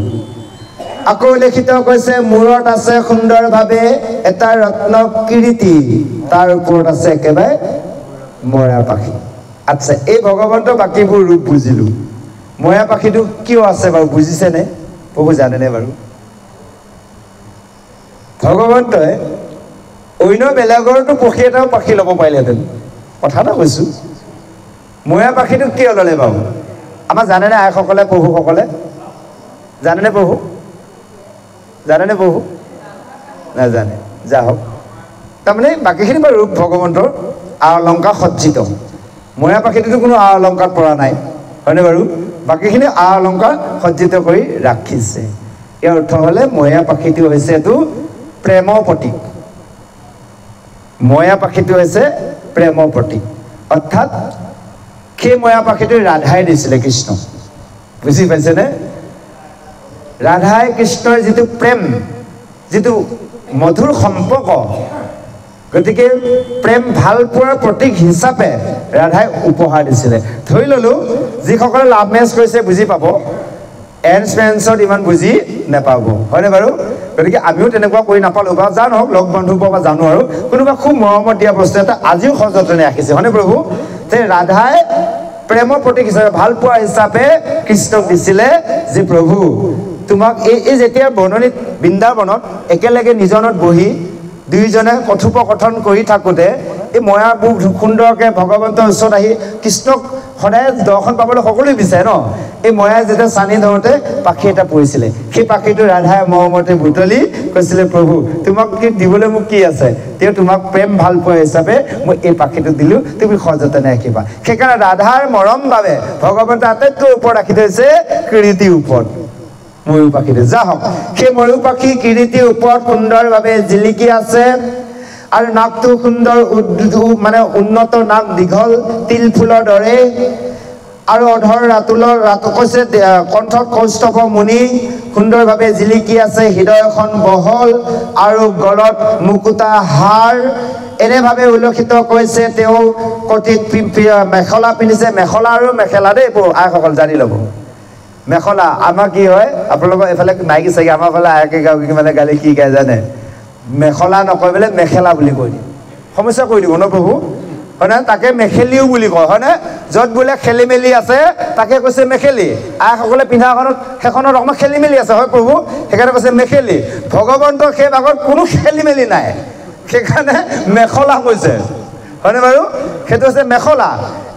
আকৌ লিখিত কৈছে মূৰত আছে সুন্দৰভাৱে এটা ৰত্ন কিৰীটি তাৰ ওপৰত আছে একেবাৰে মৰা পাখি আচ্ছা এই ভগৱন্তৰ বাকীবোৰ ৰূপ বুজিলোঁ মৰা পাখিটো কিয় আছে বাৰু বুজিছেনে প্ৰভু জানেনে বাৰু ভগৱন্তই অন্য বেলেগৰতো পক্ষী এটাও পাখি ল'ব পাৰিলেহেঁতেন কথা এটা কৈছোঁ মৰা পাখিটো কিয় ল'লে বাৰু আমাৰ জানেনে আইসকলে প্ৰভুসকলে জানেনে প্ৰভু নাজানে যা হওক তাৰমানে বাকীখিনি বাৰু ৰূপ ভগৱন্তৰ আ অলংকাৰ সজ্জিত মৰা পাখিটোতো কোনো আ অলংকাৰ পৰা নাই হয়নে বাৰু বাকীখিনি আ অলংকাৰ সজ্জিত কৰি ৰাখিছে ইয়াৰ অৰ্থ হ'লে মৰা পাখিটো হৈছে এইটো প্ৰেমৰ প্ৰতীক মৰা পাখিটো হৈছে প্ৰেমৰ প্ৰতীক অৰ্থাৎ সেই মৰা পাখিটো ৰাধাই দিছিলে কৃষ্ণ বুজি পাইছেনে ৰাধাই কৃষ্ণৰ যিটো প্ৰেম যিটো মধুৰ সম্পৰ্ক গতিকে প্ৰেম ভাল পোৱাৰ প্ৰতীক হিচাপে ৰাধাই উপহাৰ দিছিলে ধৰি ল'লোঁ যিসকলে লাভ মেৰেজ কৰিছে বুজি পাব এৰেঞ্জ মেৰেঞ্জত ইমান বুজি নাপাব হয়নে বাৰু গতিকে আমিও তেনেকুৱা কৰি নাপালোঁ বা যা নহওক লগ বন্ধুৰ পৰা জানো আৰু কোনোবা খুব মৰমত দিয়া বস্তু এটা আজিও সযতনে ৰাখিছে হয়নে প্ৰভু তে ৰাধাই প্ৰেমৰ প্ৰতীক হিচাপে ভাল পোৱা হিচাপে কৃষ্ণক দিছিলে যে প্ৰভু তোমাক এই যেতিয়া বৰ্ণনিত বৃন্দাবনত একেলগে নিজনত বহি দুইজনে কথোপকথন কৰি থাকোঁতে এই ময়াবোৰ সুন্দৰকৈ ভগৱন্তৰ ওচৰত আহি কৃষ্ণক সদায় দৰ্শন পাবলৈ সকলোৱে বিচাৰে ন এই ময়াই যেতিয়া চানি ধৰোঁতে পাখি এটা পৰিছিলে সেই পাখিটো ৰাধাই মৰমতে বুটলি কৈছিলে প্ৰভু তোমাক কি দিবলৈ মোক কি আছে তেওঁ তোমাক প্ৰেম ভাল পোৱা হিচাপে মই এই পাখিটো দিলোঁ তুমি সযতনে ৰাখিবা সেইকাৰণে ৰাধাৰ মৰম বাবে ভগৱন্তে আটাইতকৈ ওপৰত ৰাখি থৈছে কিৰীটিৰ ওপৰত ময়ূৰ পাখিটো যা হওক সেই ময়ূৰ পাখি কিৰীটিৰ ওপৰত সুন্দৰভাৱে জিলিকি আছে আৰু নাকটো সুন্দৰ মানে উন্নত নাক দীঘল তিল ফুলৰ দৰে আৰু অধৰ ৰাতুলৰ কৈছে কণ্ঠত কৌস্তভ মুনি সুন্দৰভাৱে জিলিকি আছে হৃদয়খন বহল আৰু গলত মুকুতা হাৰ এনেভাৱে উল্লেখিত কৈছে তেওঁ কটিত মেখেলা পিন্ধিছে মেখেলা আৰু মেখেলা দেই আইসকল জানি ল'ব মেখেলা আমাৰ কি হয় আপোনালোকৰ এইফালে মাইকী চাগে আমাৰ ফালে আয়াকে গাঁৱকী মানে গালি কি গায় জানে মেখেলা নকয় বোলে মেখেলা বুলি কৈ দিয়ে সমস্যা কৰি দিব ন প্ৰভু হয়নে তাকে মেখেলিও বুলি কয় হয়নে য'ত বোলে খেলি মেলি আছে তাকে কৈছে মেখেলি আইসকলে পিন্ধাখনত সেইখনত অকণমান খেলি মেলি আছে হয় প্ৰভু সেইকাৰণে কৈছে মেখেলি ভগৱন্তৰ সেই ভাগত কোনো খেলি মেলি নাই সেইকাৰণে মেখেলা কৈছে হয়নে বাৰু সেইটো হৈছে মেখেলা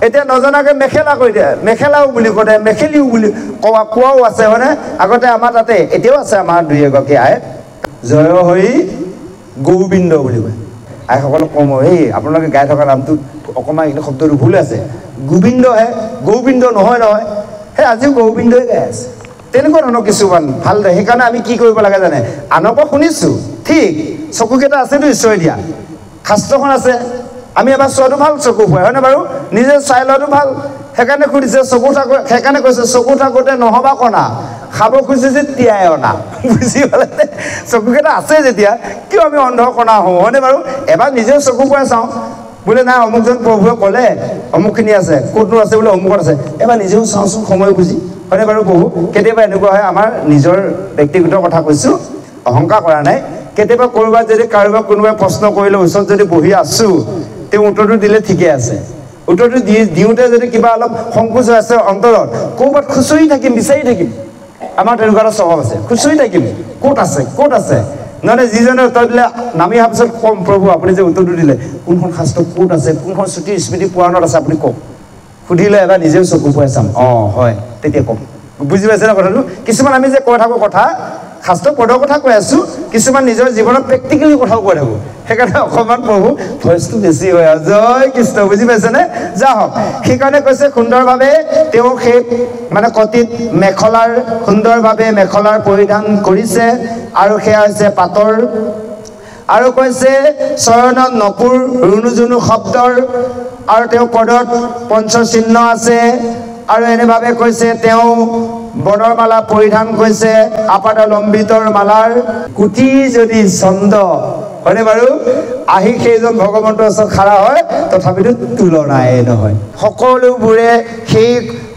এতিয়া নজনাকৈ মেখেলা কৈ দিয়ে মেখেলাও বুলি কৈ দিয়ে মেখেলিও বুলি কোৱাও আছে হয়নে আগতে আমাৰ তাতে এতিয়াও আছে আমাৰ দুই এগৰাকী আই জয় হৰি গোবিন্দ বুলি কয় আইসকলক কম এই আপোনালোকে গাই থকা নামটো অকণমান এইটো শব্দটো ভুল আছে গোবিন্দহে গৌবিন্দ নহয় সেই আজিও গৌবিন্দই গাই আছে তেনেকুৱা ধৰণৰ কিছুমান ভালদৰে সেইকাৰণে আমি কি কৰিব লাগে জানে আনকো শুনিছোঁ ঠিক চকুকেইটা আছেতো ঈশ্বৰে দিয়া শাস্ত্ৰখন আছে আমি এবাৰ চোৱাটো ভাল চকু ফুৱাই হয়নে বাৰু নিজে চাই লোৱাটো ভাল সেইকাৰণে সুধিছে চকু থাকোঁ সেইকাৰণে কৈছে চকু থাকোঁতে নহ'বা কণা খাব খুজিছে তিয়াই অনা বুজি পালে চকুকেইটা আছে যেতিয়া কিয় আমি অন্ধ কণা হওঁ হয়নে বাৰু এবাৰ নিজেও চকু ফুৱাই চাওঁ বোলে নাই অমুকজন প্ৰভুৱে ক'লে অমুকখিনি আছে ক'তনো আছে বোলে অমুকত আছে এবাৰ নিজেও চাওঁচোন সময় বুজি হয়নে বাৰু প্ৰভু কেতিয়াবা এনেকুৱা হয় আমাৰ নিজৰ ব্যক্তিগত কথা কৈছোঁ অহংকাৰ কৰা নাই কেতিয়াবা ক'ৰবাত যদি কাৰোবাক কোনোবাই প্ৰশ্ন কৰিলে ওচৰত যদি বহি আছোঁ তেওঁ উত্তৰটো দিলে ঠিকে আছে উত্তৰটো দিওঁতে যদি কিবা অলপ সংকোচ হৈ আছে অন্তৰত ক'ৰবাত খুচৰি থাকিম বিচাৰি থাকিম আমাৰ তেনেকুৱা এটা স্বভাৱ আছে খুচৰি থাকিম ক'ত আছে নহ'লে যিজনে উত্তৰ দিলে নামি অহাৰ পিছত কম প্ৰভু আপুনি যে উত্তৰটো দিলে কোনখন শাস্ত্ৰ ক'ত আছে কোনখন শ্ৰুতি স্মৃতি পুৰাণত আছে আপুনি কওক সুধিলে এবাৰ নিজেও চকু ফুৱাই চাম অঁ হয় তেতিয়া কম বুজি পাইছে ন কথাটো কিছুমান আমি যে কৈ থাকোঁ কথা শাস্ত্ৰ পদৰ কথা কৈ আছোঁ কিছুমান নিজৰ জীৱনত প্ৰেক্টিকেলি কথাও কৈ থাকোঁ সেইকাৰণে অকণমান প্ৰভু ভইচটো বেছি হয় আৰু জয় কৃষ্ণ বুজি পাইছেনে যা হওক সেইকাৰণে কৈছে সুন্দৰভাৱে তেওঁ সেই মানে কটিত মেখলাৰ সুন্দৰভাৱে মেখলাৰ পৰিধান কৰিছে আৰু সেয়া হৈছে পাতৰ আৰু কৈছে চৰণত নপুৰ ৰুণুজুনু শব্দৰ আৰু তেওঁ পদত পঞ্চচিহ্ন আছে আৰু এনেভাৱে কৈছে তেওঁ বনৰ মালা পৰিধান কৰিছে আপাত লম্বিতৰ মালাৰ কোটি যদি ছন্দ হয়নে বাৰু আহি সেইজন ভগৱন্তৰ ওচৰত খাৰা হয় তথাপিতো তুলনাই নহয় সকলোবোৰে সেই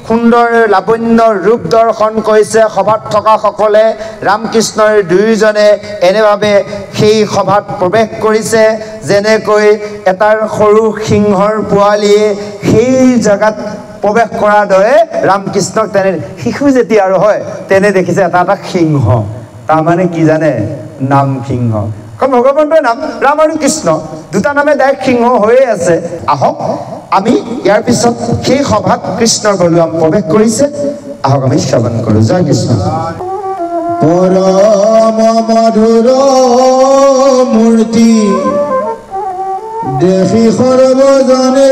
সুন্দৰ লাৱণ্য ৰূপ দৰ্শন কৰিছে সভাত থকা সকলে ৰামকৃষ্ণৰ দুয়োজনে এনেভাৱে সেই সভাত প্ৰৱেশ কৰিছে যেনেকৈ এটাৰ সৰু সিংহৰ পোৱালীয়ে সেই জেগাত প্ৰৱেশ কৰাৰ দৰে ৰামকৃষ্ণক তেনে শিশু যেতিয়া আৰু হয় তেনে দেখিছে এটা এটা সিংহ তাৰমানে কি জানে নাম সিংহ কাৰণ ভগৱন্তৰ নাম ৰাম আৰু কৃষ্ণ দুটা নামে ডাইৰেক্ট সিংহ হৈয়ে আছে আহক আমি ইয়াৰ পিছত সেই সভাত কৃষ্ণৰ বলৰাম প্ৰৱেশ কৰিছে আহক আমি শ্ৰৱণ কৰোঁ জয় কৃষ্ণ পৰম মধুৰ মূৰ্তি দেখি সৰ্বজনে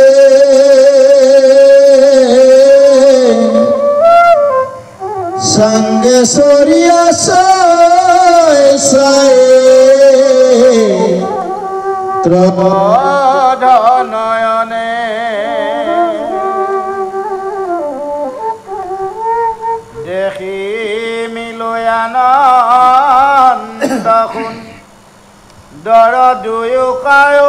সাঙ্গেশ্বৰিয়া সায় সায় নয়নে দেখি মিলয়ানন্দখুন দৰ দুয়োকায়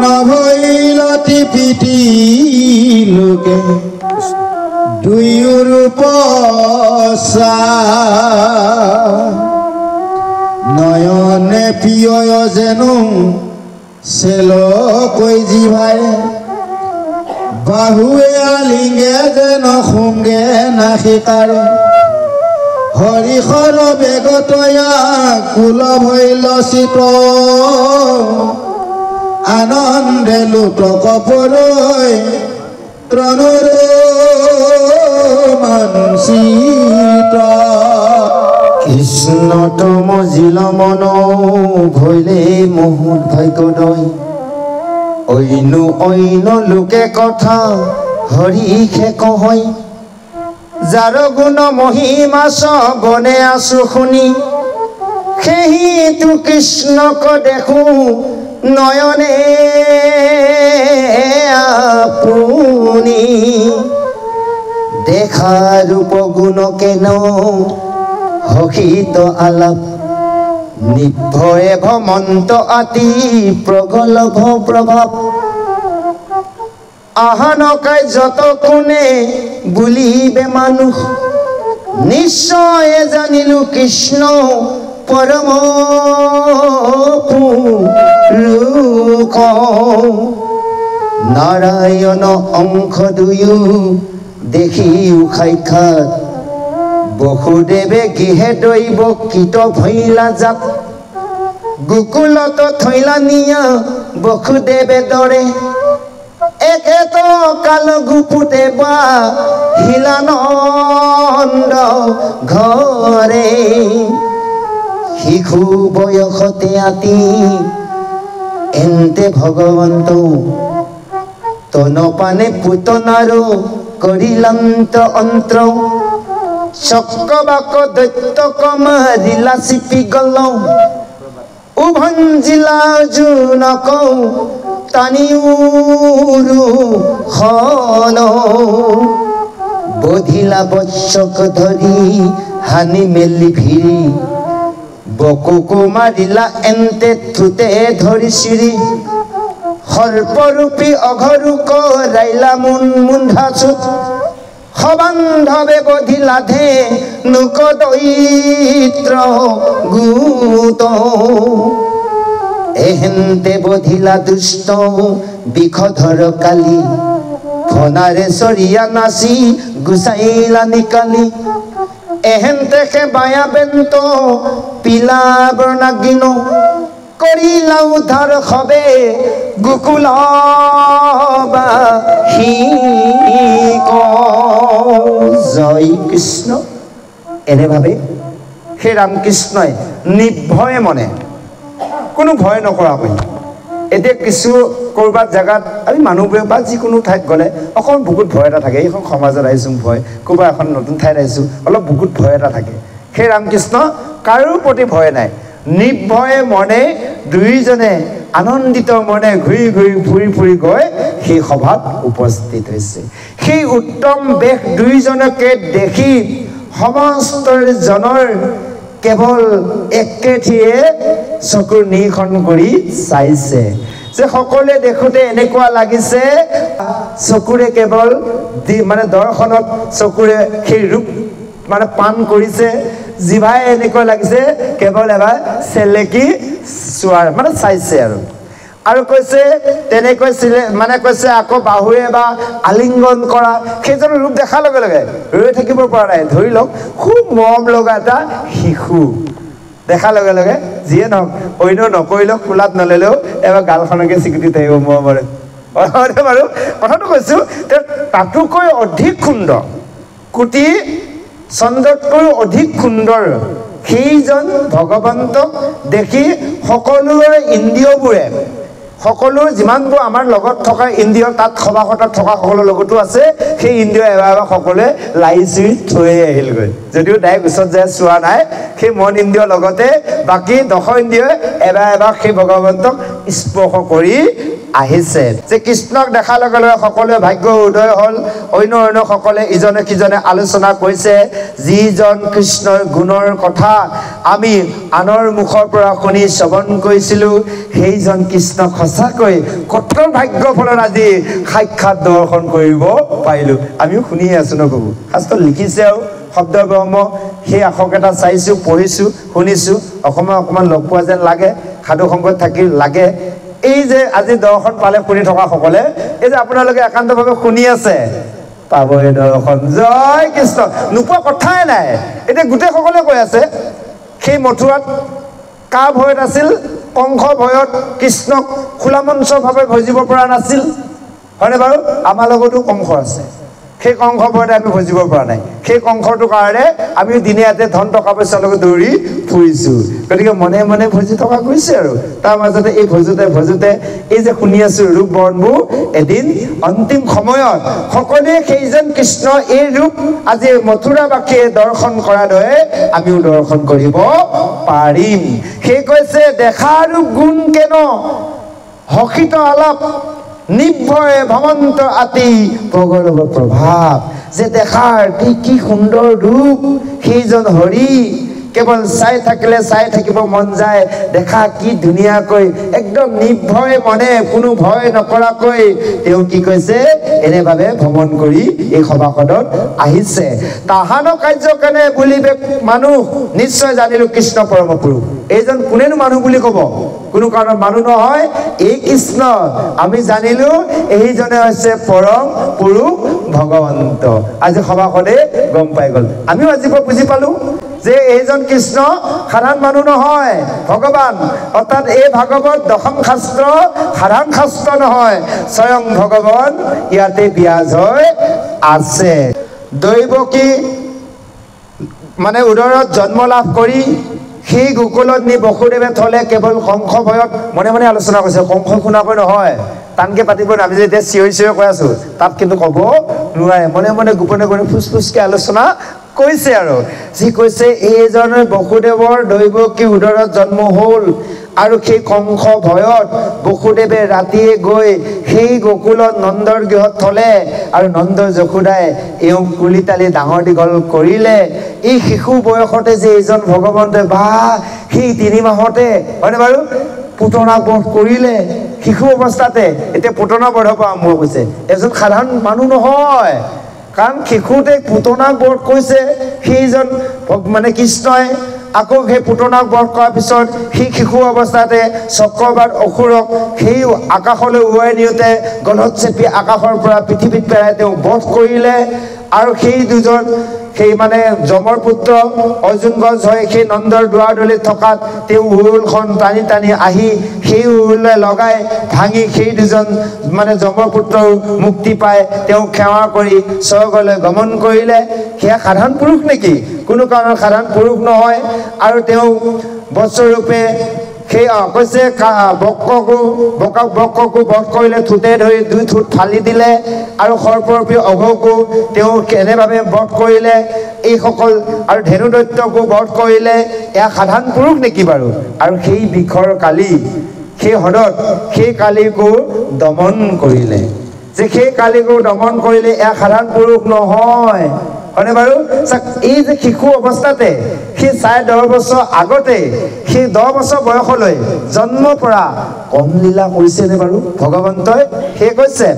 নভৈলতি পিটি লোকে দুয়োৰূপ নয়নে প্ৰিয় যেনো চেলকৈ জিভাই বাহুৱে আলিংগে যেন সুংগে নাশিকাৰে হৰিহৰ বেগতয়া কুল ভৈলচিত আনন্দে লুটক পৰৈ ত্ৰণৰ মানচিত কৃষ্ণ তম জিল মন ভৈলে মোহত ভাগ্যদয় অইন লোকে কথা হৰিষে কহয় যাৰ গুণ মহিমা বনে আছো শুনি সেইটো কৃষ্ণক দেখো নয়নে আপুনি দেখা ৰূপ গুণ কেন হসিত আলাপ নিভয়ে ভমন্ত আতি প্ৰগলভ প্ৰভাৱ আহানকাই যত কোনে বুলিবে মানুষ নিশ্চয় জানিলো কৃষ্ণ পৰম পুৰুষ নাৰায়ণ অংশ দুয়ো দেখিও সাক্ষাৎ বসুদেৱে গৃহে দৈব কীট ভৈলা জাত গোকুলত থৈলা নিয়া বসুদেৱে দৰে একেত কাল গুপুতে বা শিলানন্দ ঘৰে শিশু বয়সতে আতি এন্তে ভগৱন্ত তনপানে পুতনাৰো কৰিলান্ত অন্ত্ৰ চক্ৰবাক দৈত্যক মাৰিলা চিপি গল উভঞ্জিলা জোনক টানিউৰু খন বধিলা বৎসক ধৰি হানি মেলি ভিৰি বকুকো মাৰিলা এন্তে থুতে ধৰি চিৰি সৰ্পৰূপী অঘৰু কৰাইলা মুণ্ডা চুত সবান্ধৱে বধিলা ধে নুক দৈত্ৰ গোত এহেন্তে বধিলা দুষ্ট বিষধৰ কালি ফনাৰে চৰিয়া নাচি গুচাইলা নিকালি এহেন্তে সে বায়া বেন্ত পিলা বৰ্ণাগিন কৰিলা উদ্ধাৰ হবে গোকুলবাসী জয় কৃষ্ণ এনে ভাবে সেই ৰামকৃষ্ণই নিৰ্ভয়ে মনে কোনো ভয় নকৰাকৈ এতিয়া কিছু ক'ৰবাত জেগাত আমি মানুহবোৰে বা যিকোনো ঠাইত গ'লে অকণ বহুত ভয় এটা থাকে এইখন সমাজত আহিছোঁ ভয় ক'ৰবা এখন নতুন ঠাইত আহিছোঁ অলপ বহুত ভয় এটা থাকে সেই ৰামকৃষ্ণ কাৰো প্ৰতি ভয় নাই নিৰ্ভয়ে মনে দুইজনে আনন্দিত মনে ঘূৰি ঘূৰি ফুৰি ফুৰি গৈ সেই সভাত উপস্থিত হৈছে সেই উত্তম বেশ দুইজনকে দেখি সমস্ত জনৰ কেৱল একেঠিয়ে চকুৰ নিৰীক্ষণ কৰি চাইছে যে সকলোৱে দেখোঁতে এনেকুৱা লাগিছে চকুৰে কেৱল মানে দৰ্শনত চকুৰে সেই ৰূপ মানে পান কৰিছে জিভাই এনেকুৱা লাগিছে কেৱল এবাৰ চেলেকি চোৱাৰ মানে চাইছে আৰু কৈছে তেনেকৈ মানে কৈছে আকৌ বাহুৱে বা আলিংগন কৰা সেইজনৰ ৰূপ দেখাৰ লগে লগে ৰৈ থাকিব পৰা নাই ধৰি লওক খুব মৰম লগা এটা শিশু দেখাৰ লগে লগে যিয়ে নহওক অন্য নকৰিলেও কোলাত নললেও এবাৰ গালখনকে স্বীকৃতি থাকিব মৰমৰে বাৰু কথাটো কৈছোঁ তাতোকৈ অধিক সুন্দৰ কোটি চন্দ্ৰতকৈ অধিক সুন্দৰ সেইজন ভগৱন্তক দেখি সকলোৰে ইন্দ্ৰিয়বোৰে সকলো যিমানবোৰ আমাৰ লগত থকা ইন্দ্ৰিয় তাত সভাসদত থকা সকলৰ লগতো আছে সেই ইন্দ্ৰিয় এবাৰ সকলোৱে লাই চুই থৈ আহিলগৈ যদিও ডাইৰেক্ট ওচৰত যায় চোৱা নাই সেই মন ইন্দ্ৰিয়ৰ লগতে বাকী দশ ইন্দ্ৰিয়ই এবাৰ সেই ভগৱন্তক স্পৰ্শ কৰি আহিছে যে কৃষ্ণক দেখাৰ লগে লগে সকলোৱে ভাগ্য উদয় হ'ল অন্য সকলে ইজনে সিজনে আলোচনা কৰিছে যিজন কৃষ্ণৰ গুণৰ কথা আমি আনৰ মুখৰ পৰা শুনি শ্ৰৱণ কৰিছিলোঁ সেইজন কৃষ্ণক সঁচাকৈ কঠোৰ ভাগ্য ফলত আজি সাক্ষাৎ দৰ্শন কৰিব পাৰিলোঁ আমিও শুনিয়ে আছোঁ নক'ব শাস্ত্ৰত লিখিছে আৰু শব্দ ব্ৰহ্ম সেই আখৰকেইটা চাইছোঁ পঢ়িছোঁ শুনিছোঁ অকণমান লগ পোৱা যেন লাগে সাধু সংগত থাকি লাগে এই যে আজি দৰ্শন পালে শুনি থকা সকলে এই যে আপোনালোকে একান্তভাৱে শুনি আছে পাবই দৰ্শন জয় কৃষ্ণ নোপোৱা কথাই নাই এতিয়া গোটেই সকলে কৈ আছে সেই মথুৰাত কাৰ ভয়ত আছিল কংস ভয়ত কৃষ্ণক খোলা মঞ্চভাৱে ভজিব পৰা নাছিল হয়নে বাৰু আমাৰ লগতো কংস আছে সেই কংস ভয়তে আমি ভজিব পৰা নাই সেই কংসটোৰ কাৰণে আমি দিনে ৰাতে ধন টকা পইচাৰ লগত দৌৰি ফুৰিছোঁ গতিকে মনে মনে ভজি থকা গৈছে আৰু তাৰ মাজতে এই ভজোতে এই যে শুনি আছোঁ ৰূপ বৰ্ণবোৰ এদিন অন্তিম সময়ত সকলোৱে সেইজন কৃষ্ণ এই ৰূপ আজি মথুৰাবাসীয়ে দৰ্শন কৰা দৰে আমিও দৰ্শন কৰিব পাৰিম সেই কৈছে দেখা ৰূপ গুণ কেন হকিত আলাপ নিৰ্ভয়ে ভৱন্ত আতি প্ৰগলভ প্ৰভাৱ যে দেখাৰ কি সুন্দৰ ৰূপ সেইজন হৰি কেৱল চাই থাকিব মন যায় দেখা কি ধুনীয়াকৈ একদম নিৰ্ভয় মনে কোনো ভয় নকৰাকৈ তেওঁ কি কৈছে এনেভাৱে ভ্ৰমণ কৰি এই সভাসদত আহিছে তাহানো কাৰ্য কেনে বুলিবে মানুহ নিশ্চয় জানিলোঁ কৃষ্ণ পৰম পুৰুষ এইজন কোনেনো মানুহ বুলি ক'ব কোনো কাৰণত মানুহ নহয় এই কৃষ্ণ আমি জানিলোঁ এইজনে হৈছে পৰম পুৰুষ ভগৱন্ত আজি সভাসদে গম পাই গ'ল আমিও আজিৰ পৰা বুজি পালোঁ যে এইজন কৃষ্ণ সাধাৰণ মানুহ নহয় ভগৱান অৰ্থাৎ এই ভাগৱত দশম শাস্ত্ৰ সাধাৰণ শাস্ত্ৰ নহয় স্বয়ং ভগৱান ইয়াতে বিৰাজ হৈ আছে দৈৱকী মানে উদৰত জন্ম লাভ কৰি সেই গোকুলত নি বসুদেৱে থলে কেৱল কংস ভয়ত মনে মনে আলোচনা কৰিছে কংস শুনাকৈ নহয় টানকে পাতিব আমি যে এতিয়া চিঞৰি কৈ আছোঁ তাত কিন্তু ক'ব নোৱাৰে মনে মনে গোপনে গোপনে ফুচফুচকৈ আলোচনা কৈছে আৰু যি কৈছে এইজনে বসুদেৱৰ দৈৱকী উদৰত জন্ম হ'ল আৰু সেই কংস ভয়ত বসুদেৱে ৰাতিয়ে গৈ সেই গোকুলত নন্দৰ গৃহত থলে আৰু নন্দ যশোদাই এওঁক কুলি তালি ডাঙৰ দীঘল কৰিলে এই শিশু বয়সতে যে এইজন ভগৱন্তে বা সেই 3 মাহতে হয়নে বাৰু পুতনা বধ কৰিলে শিশু অৱস্থাতে এতিয়া পুতনা বধৰ পৰা আৰম্ভ কৰিছে এজন সাধাৰণ মানুহ নহয় কাৰণ শিশুতে পুতনাক বধ কৰিছে সেইজন মানে কৃষ্ণই আকৌ সেই পুতনাক বধ কৰাৰ পিছত সেই শিশু অৱস্থাতে চক্ৰবাদ অসুৰক সেই আকাশলৈ উৰুৱাই নিওঁতে গলত চেপি আকাশৰ পৰা পৃথিৱীত পেলাই তেওঁ বধ কৰিলে আৰু সেই দুজন সেই মানে যমৰ পুত্ৰ অৰ্জুন গছ হৈ সেই নন্দৰ দুৱাৰ দলিত থকাত তেওঁ উৰুলখন টানি টানি আহি সেই উৰুলে লগাই ভাঙি সেই দুজন মানে যমৰ পুত্ৰৰ মুক্তি পাই তেওঁ সেৱা কৰি স্বৰ্গলৈ গমন কৰিলে সেয়া সাধাৰণ পুৰুষ নেকি কোনো কাৰণত সাধাৰণ পুৰুষ নহয় আৰু তেওঁ বৎসৰূপে সেই কৈছে বক্ষকো বধ কৰিলে ঠোঁটে ধৰি 2 ঠোঁট ফালি দিলে আৰু সৰ্পৰূপী অঘকো তেওঁ কেনেভাৱে বধ কৰিলে এইসকল আৰু ধেনু দৈত্যকো বধ কৰিলে এয়া সাধাৰণ পুৰুষ নেকি বাৰু আৰু সেই বিষৰ কালি সেই হদত সেই কালিকো দমন কৰিলে যে সেই কালিকো দমন কৰিলে এয়া সাধাৰণ পুৰুষ নহয় হয়নে বাৰু এই যে শিশু অৱস্থাতে সেই 10.5 বছৰ আগতে সেই 10 বছৰ বয়সলৈ জন্মৰ পৰা কম লীলা কৰিছেনে বাৰু ভগৱন্তই সেই কৈছে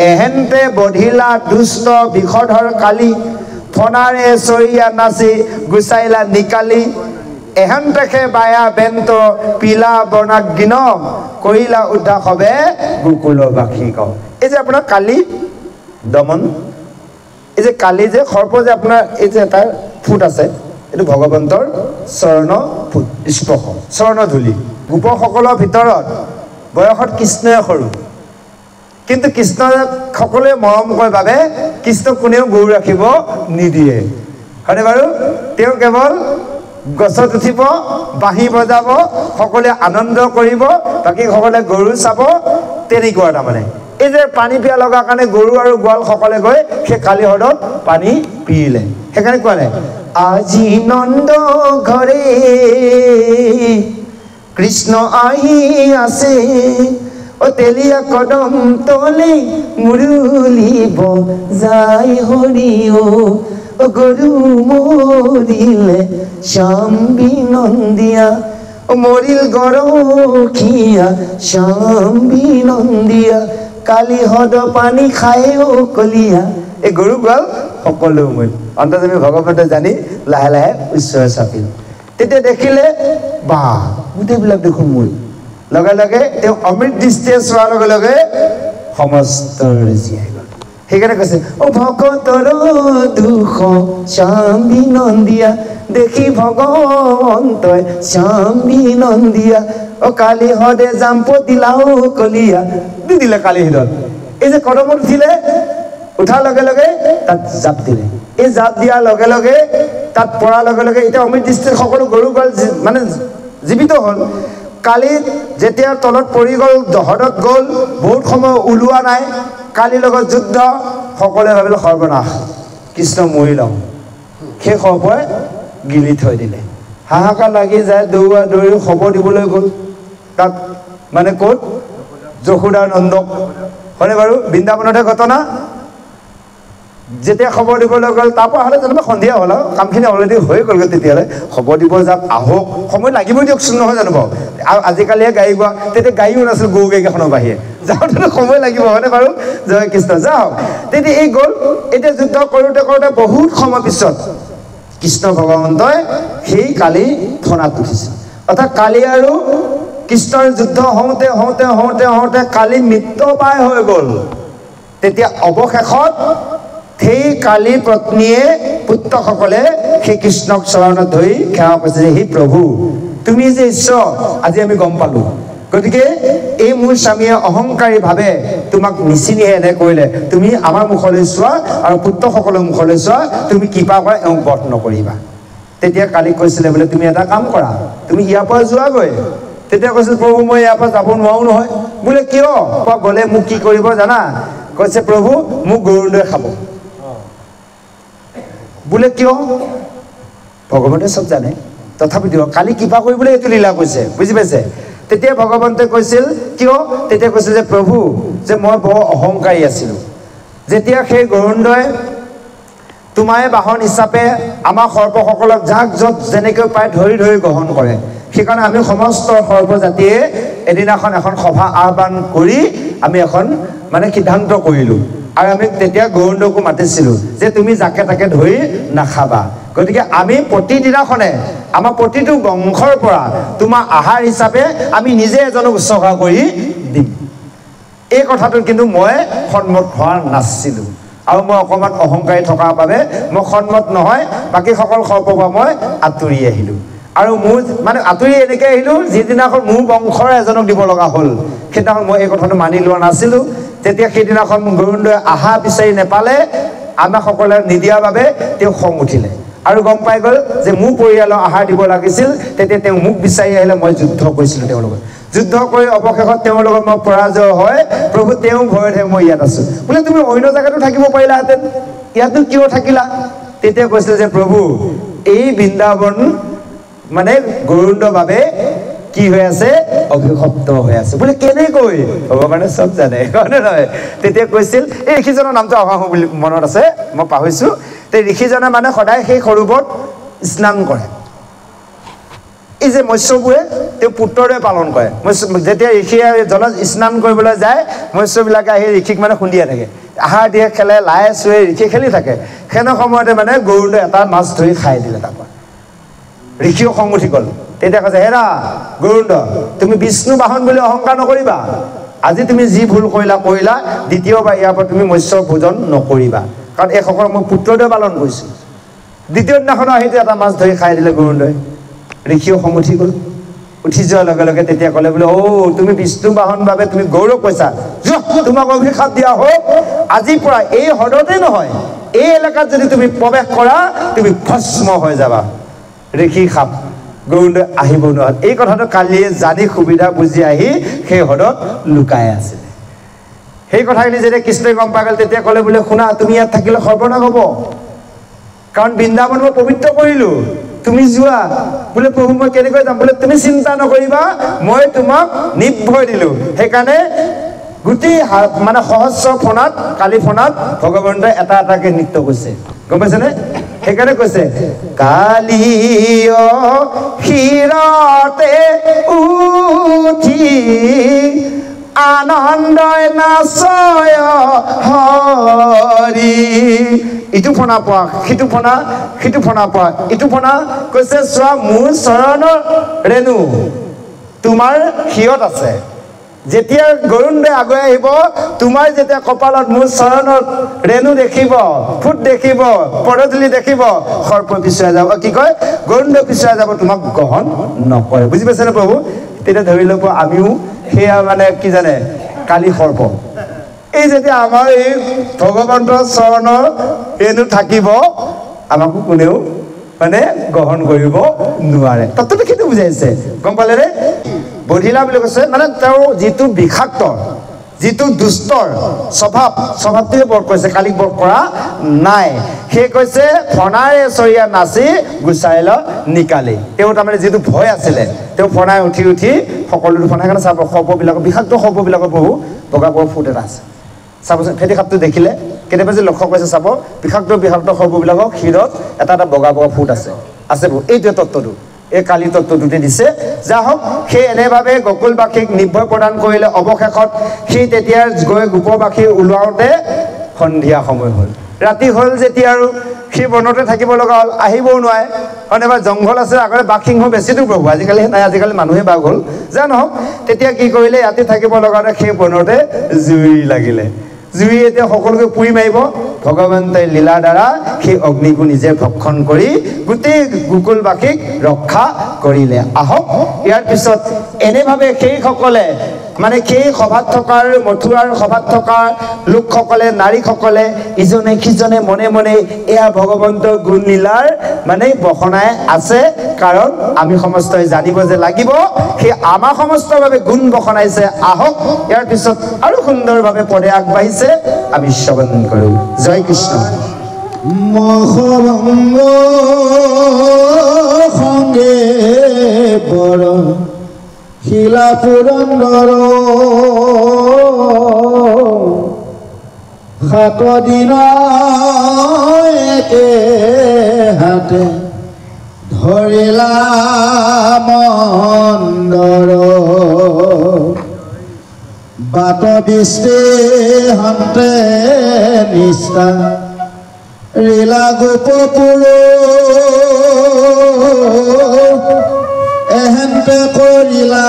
এহেন্তে বধিলা দুষ্ট বিষধৰ কালি ফনাৰে চৰিয়া নাচি গুচাইলা নিকালি এহেন্তেকে বায়া বেন্ত পিলা বৰ্ণাগিন কৰিলা উদ্ধাস হবে গোকুলবাসী ক এই যে আপোনাৰ কালি দমন এই যে কালি যে সৰ্প যে আপোনাৰ এই যে এটা ফুট আছে এইটো ভগৱন্তৰ চৰণ ফুট স্পৰ্শ চৰণ ধূলি গোপসকলৰ ভিতৰত বয়সত কৃষ্ণই সৰু কিন্তু কৃষ্ণ সকলোৱে মৰম কৰে বাবে কৃষ্ণ কোনেও গৰু ৰাখিব নিদিয়ে হয়নে বাৰু তেওঁ কেৱল গছত উঠিব বাঁহী বজাব সকলোৱে আনন্দ কৰিব বাকী সকলোৱে গৰু চাব তেনেকুৱা তাৰমানে এই যে পানী পিয়া লগা কাৰণে গৰু আৰু গোৱাল সকলে গৈ সেই কালি হ্ৰদত পানী পিলে সেইকাৰণে কোৱালে আজি নন্দ ঘৰে কৃষ্ণ আহি আছে ও তেলিয়া কদম তলে মুৰুলিব যাই হৰি ও গৰু মৰিলে শ্যাম বিনন্দিয়া মৰিল গৰখীয়া শ্যাম বিনন্দিয়া কালি হদ পানী খায়ও কলিয়া এই গৰু গোৱাল সকলো মই অন্তৰ্যামী ভগৱন্তে জানি লাহে লাহে উচ্চৰে চাপিল তেতিয়া দেখিলে বা গোটেইবিলাক দেখোন মই লগে লগে তেওঁ অমৃত দৃষ্টিয়ে চোৱাৰ লগে লগে সমস্ত জীয়াই গ'ল সেইকাৰণে কৈছে অ ভকতৰ দুখ শ্যাম বিনন্দিয়া দেখি ভগৱন্তই শ্যাম বিনন্দিয়া ও কালি হদে জাম্প দিলাও কলিয়া দি দিলে কালি হৃদত এই যে কদমত উঠিলে উঠাৰ লগে লগে তাত জাপ দিলে এই জাপ দিয়াৰ লগে লগে তাত পৰাৰ লগে লগে এতিয়া অমৃত দৃষ্টিত সকলো গৰু গল মানে জীৱিত হ'ল কালি যেতিয়া তলত পৰি গ'ল হ্ৰদত গ'ল বহুত সময় ওলোৱা নাই কালিৰ লগত যুদ্ধ সকলোৱে ভাবিলে সৰ্বনাশ কৃষ্ণ মৰি লওঁ সেই সৰ্পই গিলি থৈ দিলে হাহাকাৰ লাগি যায় দৌৰা দৌৰি খবৰ দিবলৈ গ'ল তাত মানে ক'ত যশোদা নন্দক হয়নে বাৰু বৃন্দাবনতে ঘটনা যেতিয়া খবৰ দিবলৈ গ'ল তাৰপৰা হ'লে যেনিবা সন্ধিয়া হ'ল আৰু কামখিনি অলৰেডি হৈ গ'লগৈ তেতিয়ালৈ খবৰ দিব যাওক আহক সময় লাগিবই দিয়কচোন নহয় জানো বাৰু আৰু আজিকালিহে গাড়ী গোৱা তেতিয়া গাড়ীও নাছিল গৰু গাড়ীকেইখনৰ বাহিৰে যাওঁতেতো সময় লাগিব হয়নে বাৰু জয় কৃষ্ণ যাওক তেতিয়া এই গ'ল এতিয়া যুদ্ধ কৰোঁতে কৰোঁতে বহুত সময় পিছত কৃষ্ণ ভগৱন্তই সেই কালি ফণাত উঠিছে অৰ্থাৎ কালি আৰু কৃষ্ণৰ যুদ্ধ হওঁতে হওঁতে হওঁতে হওঁতে কালি মৃত্যুপায় হৈ গ'ল তেতিয়া অৱশেষত সেই কালি পত্নীয়ে পুত্ৰসকলে সেই কৃষ্ণক চৰণত ধৰি সেৱা কৰিছে যে হে প্ৰভু তুমি যে ঈশ্বৰ আজি আমি গম পালোঁ গতিকে এই মোৰ স্বামীয়ে অহংকাৰীভাৱে তোমাক নিচিনিহে এনে কৰিলে তুমি আমাৰ মুখলৈ চোৱা আৰু পুত্ৰসকলৰ মুখলৈ চোৱা তুমি কৃপা কৰা এওঁক বধ নকৰিবা তেতিয়া কালিক কৈছিলে বোলে তুমি এটা কাম কৰা তুমি ইয়াৰ পৰা যোৱাগৈ তেতিয়া কৈছিল প্ৰভু মই ইয়াৰ পৰা যাব নোৱাৰো নহয় বোলে কিয় গ'লে মোক কি কৰিব জানা কৈছে প্ৰভু মোক গৰুড়ে খাব বোলে কিয় ভগৱন্তে চব জানে তথাপিতো কালি কৃপা কৰিবলৈ এইটো লীলা কৈছে বুজি পাইছে তেতিয়া ভগৱন্তে কৈছিল কিয় তেতিয়া কৈছিল যে প্ৰভু যে মই বৰ অহংকাৰী আছিলোঁ যেতিয়া সেই গৰুড়ই তোমাৰে বাহন হিচাপে আমাৰ সৰ্পসকলক যাক য'ত যেনেকৈ পায় ধৰি ধৰি গ্ৰহণ কৰে সেইকাৰণে আমি সমস্ত সৰ্প জাতিয়ে এদিনাখন এখন সভা আহ্বান কৰি আমি এখন মানে সিদ্ধান্ত কৰিলোঁ আৰু আমি তেতিয়া গৰুড়কো মাতিছিলোঁ যে তুমি যাকে তাকে ধৰি নাখাবা গতিকে আমি প্ৰতিদিনাখনে আমাৰ প্ৰতিটো বংশৰ পৰা তোমাৰ আহাৰ হিচাপে আমি নিজে এজনক উৎসৰ্গা কৰি দিম এই কথাটো কিন্তু মই সন্মত হোৱা নাছিলোঁ আৰু মই অকণমান অহংকাৰী থকাৰ বাবে মই সন্মত নহয় বাকী সকল সৰ্পৰ পৰা মই আঁতৰি আহিলোঁ আৰু মোৰ মানে আঁতৰি এনেকৈ আহিলোঁ যিদিনাখন মোৰ বংশৰ এজনক দিব লগা হ'ল সেইদিনাখন মই এই কথাটো মানি লোৱা নাছিলোঁ তেতিয়া সেইদিনাখন গৰুড়ই আহাৰ বিচাৰি নেপালে আমাক সকলোৱে নিদিয়াৰ বাবে তেওঁ খং উঠিলে আৰু গম পাই গ'ল যে মোৰ পৰিয়ালৰ আহাৰ দিব লাগিছিল তেতিয়া তেওঁ মোক বিচাৰি আহিলে মই যুদ্ধ কৰিছিলোঁ তেওঁৰ লগত যুদ্ধ কৰি অৱশেষত তেওঁৰ লগত মই পৰাজয় হয় প্ৰভু তেওঁ ভয়তহে মই ইয়াত আছোঁ বোলে তুমি অন্য জেগাতো থাকিব পাৰিলাহেঁতেন ইয়াতো কিয় থাকিলা তেতিয়া কৈছিল যে প্ৰভু এই বৃন্দাবন মানে গৰুড়ৰ বাবে কি হৈ আছে অভিশপ্ত হৈ আছে বোলে কেনেকৈ ভগৱানে চব জানে হয়নে নহয় তেতিয়া কৈছিল এই ঋষিজনৰ নামটো অহাহো বুলি মনত আছে মই পাহৰিছোঁ তে ঋষিজনে মানে সদায় সেই সৰোবৰত স্নান কৰে এই যে মৎস্যবোৰে তেওঁ পুত্ৰৰে পালন কৰে যেতিয়া ঋষিয়ে জলত স্নান কৰিবলৈ যায় মৎস্যবিলাকে আহি ঋষিক মানে খুন্দিয়াই থাকে আহাৰ দিয়ে খেলে লাই চুৱে ঋষি খেলি থাকে সেনে সময়তে মানে গৰুড়ে এটা মাছ ধৰি খাই দিলে তাৰপৰা ঋষিও খং উঠি গ'ল তেতিয়া কৈছে হেৰা গৰুড় তুমি বিষ্ণু বাহন বুলি অহংকাৰ নকৰিবা আজি তুমি যি ভুল কৰিলা দ্বিতীয়বাৰ ইয়াৰ পৰা তুমি মৎস্য ভোজন নকৰিবা কাৰণ এইসকলক মই পুত্ৰদৰে পালন কৰিছোঁ দ্বিতীয় দিনাখনো আহি এটা মাছ ধৰি খাই দিলে গৰুড়ে ঋষিও খং উঠি গ'ল উঠি যোৱাৰ লগে লগে তেতিয়া ক'লে বোলে তুমি বিষ্ণু বাহন বাবে তুমি গৌৰৱ কৈছা তোমাক অভিশাপ দিয়া হওক আজিৰ পৰা এই হ্ৰদতে নহয় এই এলেকাত যদি তুমি প্ৰৱেশ কৰা তুমি ভস্ম হৈ যাবা ঋষি সাপ গৰুড়ে আহিব নোৱাৰে এই কথাটো কালিয়ে জানি সুবিধা বুজি আহি সেই হ্ৰদত লুকাই আছিলে সেই কথাখিনি যেতিয়া কৃষ্ণই গম পাই গ'ল তেতিয়া ক'লে বোলে শুনা তুমি ইয়াত থাকিলে সৰ্বনাশ হ'ব কাৰণ বৃন্দাবন মই পবিত্ৰ কৰিলোঁ তুমি যোৱা বোলে প্ৰভু মই কেনেকৈ যাম বোলে তুমি চিন্তা নকৰিবা মই তোমাক নিৰ্ভয় দিলোঁ সেইকাৰণে গোটেই মানে সহস্ৰ ফণাত কালি ফণাত ভগৱন্তই এটা এটাকৈ নৃত্য কৰিছে গম পাইছেনে সেইকাৰণে কৈছে কালিয় শিৰতে উঠি আনন্দই নাচয় হৰি ইটো ফণা পোৱা সিটো ফণা পোৱা ইটো ফণা কৈছে চোৱা মোৰ চৰণৰ ৰেণু তোমাৰ শিৰত আছে যেতিয়া গৰুড়ে আগুৱাই আহিব তোমাৰ যেতিয়া কপালত মোৰ চৰণত ৰেণু দেখিব ফুট দেখিব পদধূলি দেখিব সৰ্প পিছুৱাই যাব কি কয় গৰুড়ে পিছুৱাই যাব তোমাক গ্ৰহণ নকৰে বুজি পাইছেনে প্ৰভু তেতিয়া ধৰি ল'ব আমিও সেয়া মানে কি জানে কালি সৰ্প এই যেতিয়া আমাৰ এই ভগৱন্তৰ চৰণৰ ৰেণু থাকিব আমাকো কোনেও মানে গ্ৰহণ কৰিব নোৱাৰে তত্ত্বটো সেইটো বুজাইছে গম পালেনে বধিলা বুলি কৈছে মানে তেওঁ যিটো বিষাক্ত যিটো দুষ্টৰ স্বভাৱটোৱে বধ কৰিছে কালিক বধ কৰা নাই সেই কৈছে ফণাৰে চৰিয়া নাচি গুচাইল নিকালি তেওঁ তাৰমানে যিটো ভয় আছিলে তেওঁ ফণাই উঠি সকলো ফণাই কাৰণে চাব সৰ্পবিলাকৰ বিষাক্ত সৰ্পবিলাকৰ বহু বগা বগা ফুট এটা আছে চাবচোন ফেটি সাপটো দেখিলে কেতিয়াবা যে লক্ষ্য কৰিছে চাব বিষাক্ত সৰ্পবিলাকৰ শিৰত এটা বগা বগা ফুট আছে এইটোৱে তত্ত্বটো এই কালি তত্ত্বটোতে দিছে যা হওক সেই এনেভাৱে গকুলবাসীক নিৰ্ভয় প্ৰদান কৰিলে অৱশেষত সি তেতিয়া গৈ গোপবাসী ওলাওঁতে সন্ধিয়া সময় হ'ল ৰাতি হ'ল যেতিয়া আৰু সি বনতে থাকিব লগা হ'ল আহিবও নোৱাৰে কাৰণ এবাৰ জংঘল আছে আগতে বাঘ সিংহ বেছিতো প্ৰভু আজিকালি নাই আজিকালি মানুহে বাঘ হ'ল যা নহওক তেতিয়া কি কৰিলে ৰাতি থাকিব লগাতে সেই বনতে জুই লাগিলে জুই এতিয়া সকলোকে পুৰি মাৰিব ভগৱন্তই লীলা দ্বাৰা সেই অগ্নিকো নিজে ভক্ষণ কৰি গোটেই গোকুলবাসীক ৰক্ষা কৰিলে আহক ইয়াৰ পিছত এনেভাৱে সেইসকলে মানে সেই সভাত থকাৰ মথুৰাৰ সভাত থকা লোকসকলে নাৰীসকলে ইজনে সিজনে মনে মনে এয়া ভগৱন্তৰ গুণ লীলাৰ মানে বখনাই আছে কাৰণ আমি সমস্তই জানিব যে লাগিব সেই আমাৰ সমস্তৰ বাবে গুণ বখনাইছে আহক ইয়াৰ পিছত আৰু সুন্দৰভাৱে পদে আগবাঢ়িছে আমি শ্ৰৱণ কৰোঁ জয় কৃষ্ণ মহভঙ্গ সঙ্গে বড় শিলা পুৰন্দৰ 7 দিন একে হাতে ধৰিলা মন্দৰ বাট দৃষ্টি হন্তে নিষ্ঠা লীলা গোপপুৰ এহেন্তে কৰিলা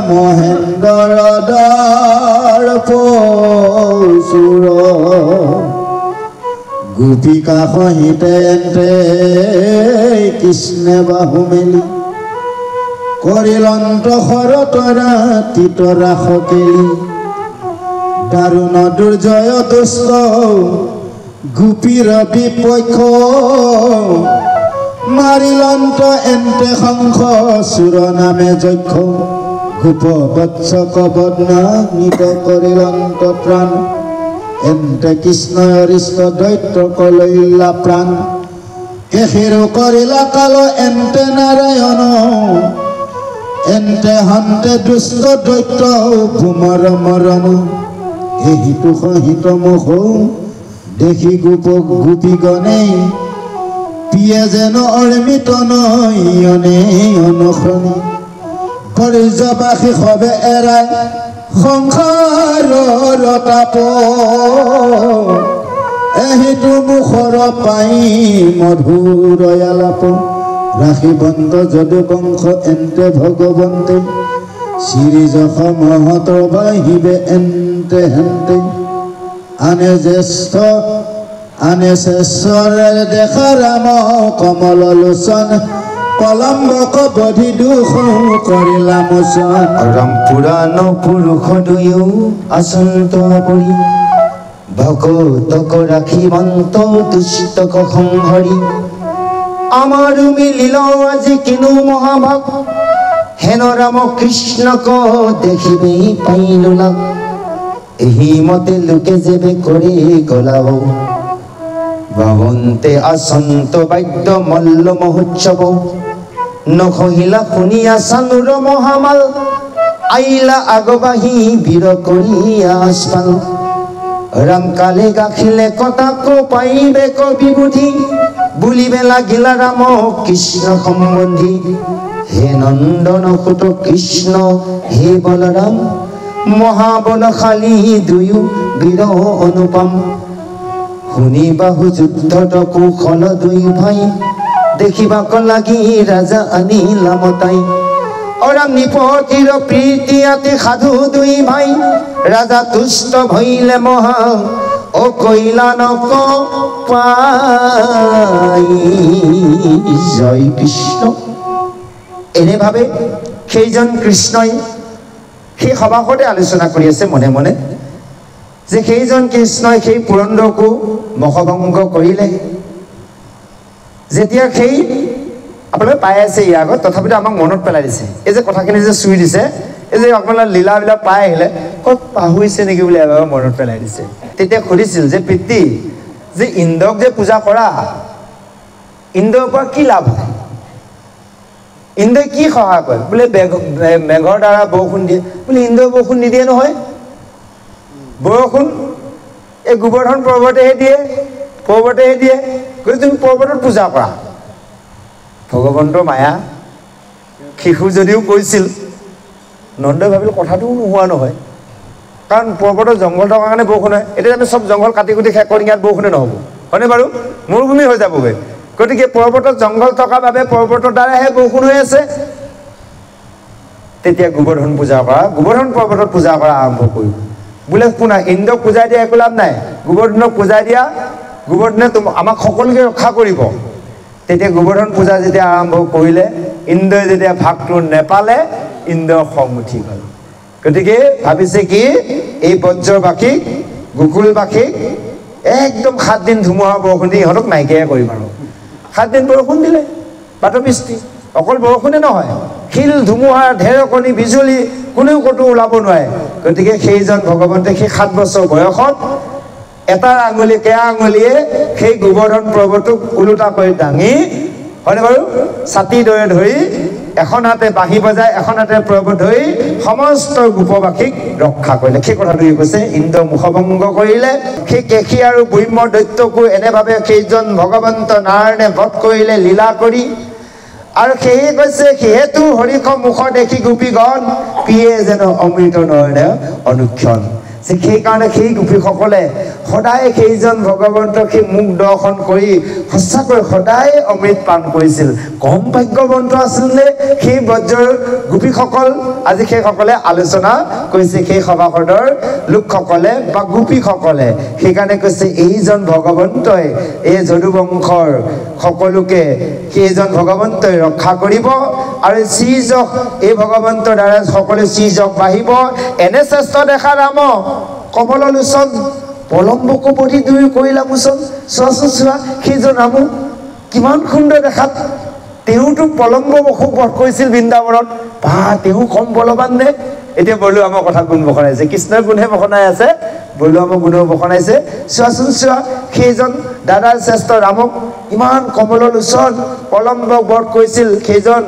মহেন্দ্ৰ দৰ্প চুৰ গোপিকা সহিতে এন্তে কৃষ্ণে বাহু মেলি কৰিলন্ত শৰতৰা তিতৰা সকেলি দাৰুণ দুৰ্জয় দুষ্ট গোপীৰ বিপক্ষ মাৰিলন্ত এন্তে শংখ চুৰ নামে যক্ষ গোপ বৎসক বদনামিত কৰিলন্ত প্ৰাণ এন্তে কৃষ্ণ অৰিষ্ট দৈত্য কলৈলা প্ৰাণ কেশিৰো কৰিলা কাল এন্তে নাৰায়ণ এন্তে হন্তে দুষ্ট দৈত্য ভূমৰ মৰণ এহিতো সহিত মুখ দেখি গোপ গোপীগণে পিয়ে যেন অৰ্মিত নয়নে অনুসৰণে বৰ্জবাসী সবে এৰাই সংসাৰৰ তাপ এহিতো মুখৰ পাই মধুৰ আলাপ ৰাখি বন্ধ যদু বংশ এন্তে ভগৱন্তে শ্ৰীযশ মহতৰ বাহিবে এন্তে হেন্তে আনে জ্যেষ্ঠ আনে শ্ৰেষ্ঠৰে দেখা ৰাম কমল লোচন কলম্বক বধি দুখ কৰিলা মোচন ৰাম পুৰাণ পুৰুষ দুয়ো আচন্ত পৰি ভকতক ৰাখি মন্ত দুষ্টক সংহৰি আমাৰ মিলিল আজি কিনো মহাভাগ হেন ৰাম কৃষ্ণক দেখিবি পাইলো লাভ এহি মতে লোকে যেবে কৰি গলাব ভৱন্তে আচন্ত বাদ্য মল্ল মহোৎসৱ নখহিলা শুনিয়া চানুৰ মহামাল আইলা আগবাঢ়ি বীৰ কৰি আচপাল ৰাম কালে গাখিলে কটাক পাইবে কবি বুদ্ধি বুলিবে লাগিলা ৰাম কৃষ্ণ সম্বন্ধী হে নন্দন সুত কৃষ্ণ হে বলৰাম মহাবলশালী দুয়ো বীৰ অনুপম শুনি বাহু যুদ্ধত কৌশল দুই ভাই দেখিবাক লাগি ৰাজা আনিলা মতাই অৰাম নিপতিৰ প্ৰীতিয়াতে সাধু দুই ভাই ৰাজা তুষ্ট ভৈলে মহা ও কৈলা নক পাই জয় কৃষ্ণ এনে ভাবে সেইজন কৃষ্ণই সেই সভাসতে আলোচনা কৰি আছে মনে মনে যে সেইজন কৃষ্ণই সেই পুৰন্দৰকো মহভংগ কৰিলে যেতিয়া সেই আপোনালোকে পাই আছে ইয়াৰ আগত তথাপিতো আমাক মনত পেলাই দিছে এই যে কথাখিনি যে চুই দিছে এই যে আপোনালোকৰ লীলাবিলাক পাই আহিলে ক'ত পাহৰিছে নেকি বুলি এবাৰ মনত পেলাই দিছে তেতিয়া সুধিছিল যে পিতৃ যে ইন্দ্ৰক যে পূজা কৰা ইন্দ্ৰৰ পৰা কি লাভ হয় ইন্দ্ৰই কি সহায় কৰে বোলে মেঘৰ দ্বাৰা বৰষুণ দিয়ে বোলে ইন্দ্ৰই বৰষুণ নিদিয়ে নহয় বৰষুণ এই গোবৰ্ধন পৰ্বতেহে দিয়ে গতিকে তুমি পৰ্বতত পূজা কৰা ভগৱন্তৰ মায়া শিশু যদিও কৈছিল নন্দই ভাবিল কথাটো নোহোৱা নহয় কাৰণ পৰ্বতৰ জংঘল থকাৰ কাৰণে বৰষুণ হয় এতিয়া আমি চব জংঘল কাটি কুটি শেষ কৰি ইয়াত বৰষুণে নহ'ব হয়নে বাৰু মৰুভূমি হৈ যাবগৈ গতিকে পৰ্বতত জংঘল থকাৰ বাবে পৰ্বতৰ দ্বাৰাহে বৰষুণ হৈ আছে তেতিয়া গোবৰ্ধন পৰ্বতত পূজা কৰা আৰম্ভ কৰিব বোলে শুনা ইন্দ্ৰক পূজাই দিয়া একো লাভ নাই গোবৰ্ধনক পূজাই দিয়া গোবৰ্ধনে আমাক সকলোকে ৰক্ষা কৰিব তেতিয়া গোবৰ্ধন পূজা যেতিয়া আৰম্ভ কৰিলে ইন্দ্ৰই যেতিয়া ভাগটো নেপালে ইন্দ্ৰৰ খং উঠি গ'ল গতিকে ভাবিছে কি এই বজ্ৰবাসীক গোকুলবাসীক একদম 7 দিন ধুমুহা বৰষুণ দি ইহঁতক নাইকিয়াই কৰিম আৰু 7 দিন বৰষুণ দিলে বাতবৃষ্টি অকল বৰষুণে নহয় শিল ধুমুহা ঢেৰেকণি বিজুলী কোনেও ক'তো ওলাব নোৱাৰে গতিকে সেইজন ভগৱন্তে সেই 7 বছৰ বয়সত এটা আঙুলি কেয়া আঙুলিয়ে সেই গোবৰ্ধন পৰ্বতক ওলোটা কৰি দাঙি হয়নে বাৰু ছাতি দৰে ধৰি এখন হাতে বাঁহী বজাই এখন হাতে পৰ্বত ধৰি সমস্ত গোপবাসীক ৰক্ষা কৰিলে সেই কথাটো কৈছে ইন্দ্ৰ মুখভংগ কৰিলে সেই কেশী আৰু বৈম্য দৈত্যকো এনেভাৱে সেইজন ভগৱন্ত নাৰায়ণে বধ কৰিলে লীলা কৰি আৰু সেয়ে কৈছে সেহেতু হৰিক মুখ দেখি গোপীগণ পিয়ে যেন অমৃত নয়নে অনুক্ষণ যে সেইকাৰণে সেই গোপীসকলে সদায় সেইজন ভগৱন্তক সেই মুখ দৰ্শন কৰি সঁচাকৈ সদায় অমৃত পান কৰিছিল কম ভাগ্যৱন্ত আছিল নে সেই বজ্ৰৰ গোপীসকল আজি সেইসকলে আলোচনা কৰিছে সেই সভাসদৰ লোকসকলে বা গোপীসকলে সেইকাৰণে কৈছে এইজন ভগৱন্তই এই যদুবংশৰ সকলোকে সেইজন ভগৱন্তই ৰক্ষা কৰিব আৰু শ্ৰীযশ এই ভগৱন্তৰ দ্বাৰা সকলো শ্ৰীযশ বাঢ়িব এনে শ্ৰেষ্ঠ দেখা ৰাম কমললোচন পলম্বকো বধি দুই কৰিলা মোচন চোৱাচোন চোৱা সেইজন ৰাম কিমান সুন্দৰ দেখাত তেওঁতো পলম্ব বসু বধ কৰিছিল বৃন্দাবনত বা তেওঁ কম বলৱান নে এতিয়া বলুৱামৰ কথা গুণ বখনাইছে কৃষ্ণৰ গুণহে বখনাই আছে বলুৱামৰ গুণও বখনাইছে চোৱাচোন চোৱা সেইজন দাদাৰ শ্ৰেষ্ঠ ৰামক ইমান কমললোচন পলম্বক বধ কৰিছিল সেইজন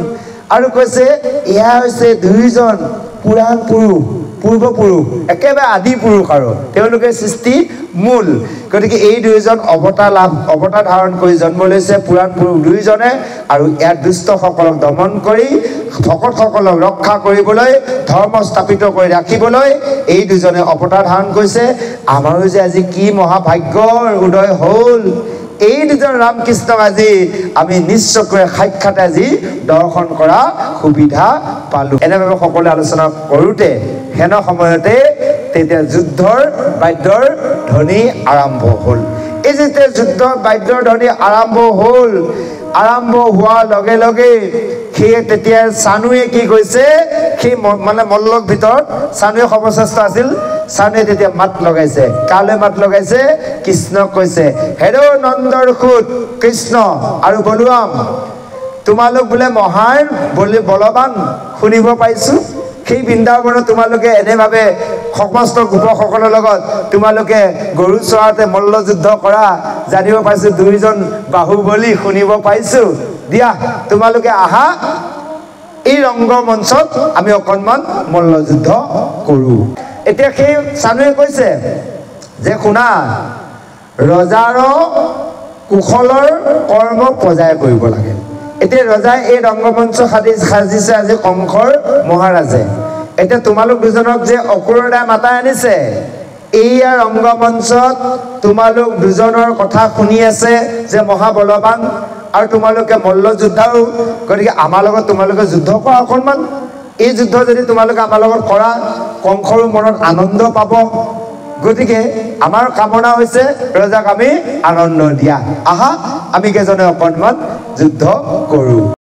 আৰু কৈছে এয়া হৈছে দুইজন পুৰাণ পুৰুষ পূৰ্বপুৰুষ একেবাৰে আদি পুৰুষ আৰু তেওঁলোকে সৃষ্টি মূল গতিকে এই দুইজন অৱতাৰ ধাৰণ কৰি জন্ম লৈছে পুৰাণ পুৰুষ দুইজনে আৰু ইয়াৰ দুষ্টসকলক দমন কৰি ভকতসকলক ৰক্ষা কৰিবলৈ ধৰ্ম স্থাপিত কৰি ৰাখিবলৈ এই দুজনে অৱতাৰ ধাৰণ কৰিছে আমাৰো যে আজি কি মহাভাগ্যৰ উদয় হ'ল এই দুজন ৰামকৃষ্ণক আজি আমি নিশ্চয়কৈ সাক্ষাৎ আজি দৰ্শন কৰা সুবিধা পালো এনেভাৱে সকলোৱে আলোচনা কৰোঁতে হেন সময়তে তেতিয়া যুদ্ধৰ বাদ্যৰ ধ্বনি আৰম্ভ হ'ল এই যেতিয়া যুদ্ধৰ বাদ্যৰ ধ্বনি আৰম্ভ হ'ল আৰম্ভ হোৱাৰ লগে লগে সেয়ে তেতিয়া চানুৱে কি কৈছে সেই মানে মল্লক ভিতৰত চানুৱে সৰ্বশ্ৰেষ্ঠ আছিল চানুৱে তেতিয়া মাত লগাইছে কালৈ মাত লগাইছে কৃষ্ণক কৈছে হেৰ নন্দৰ সুত কৃষ্ণ আৰু বলুৱাম তোমালোক বোলে মহাৰ বলৱান শুনিব পাইছো সেই বৃন্দাবনত তোমালোকে এনেভাৱে সমস্ত গোপসকলৰ লগত তোমালোকে গৰু চৰাতে মল্ল যুদ্ধ কৰা জানিব পাইছো দুইজন বাহুবলী শুনিব পাইছো দিয়া তোমালোকে আহা এই ৰংগমঞ্চত আমি অকণমান মল্ল যুদ্ধ কৰোঁ এতিয়া সেই চানুৱে কৈছে যে শুনা ৰজাৰ কুশলৰ কৰ্ম প্ৰজাই কৰিব লাগে এতিয়া ৰজাই এই ৰংগমঞ্চ সাজিছে আজি কংসৰ মহাৰাজে এতিয়া তোমালোক দুজনক যে অক্ৰূৰদাই মাতাই আনিছে এইয়া ৰংগমঞ্চত তোমালোক দুজনৰ কথা শুনি আছে যে মহাবলৱান আৰু তোমালোকে মল্ল যোদ্ধাও গতিকে আমাৰ লগত তোমালোকে যুদ্ধ কৰা অকণমান এই যুদ্ধ যদি তোমালোকে আমাৰ লগত কৰা কংসৰো মনত আনন্দ পাব গতিকে আমাৰ কামনা হৈছে ৰজাক আমি আনন্দ দিয়া আহা আমি কেইজনে অকণমান যুদ্ধ কৰোঁ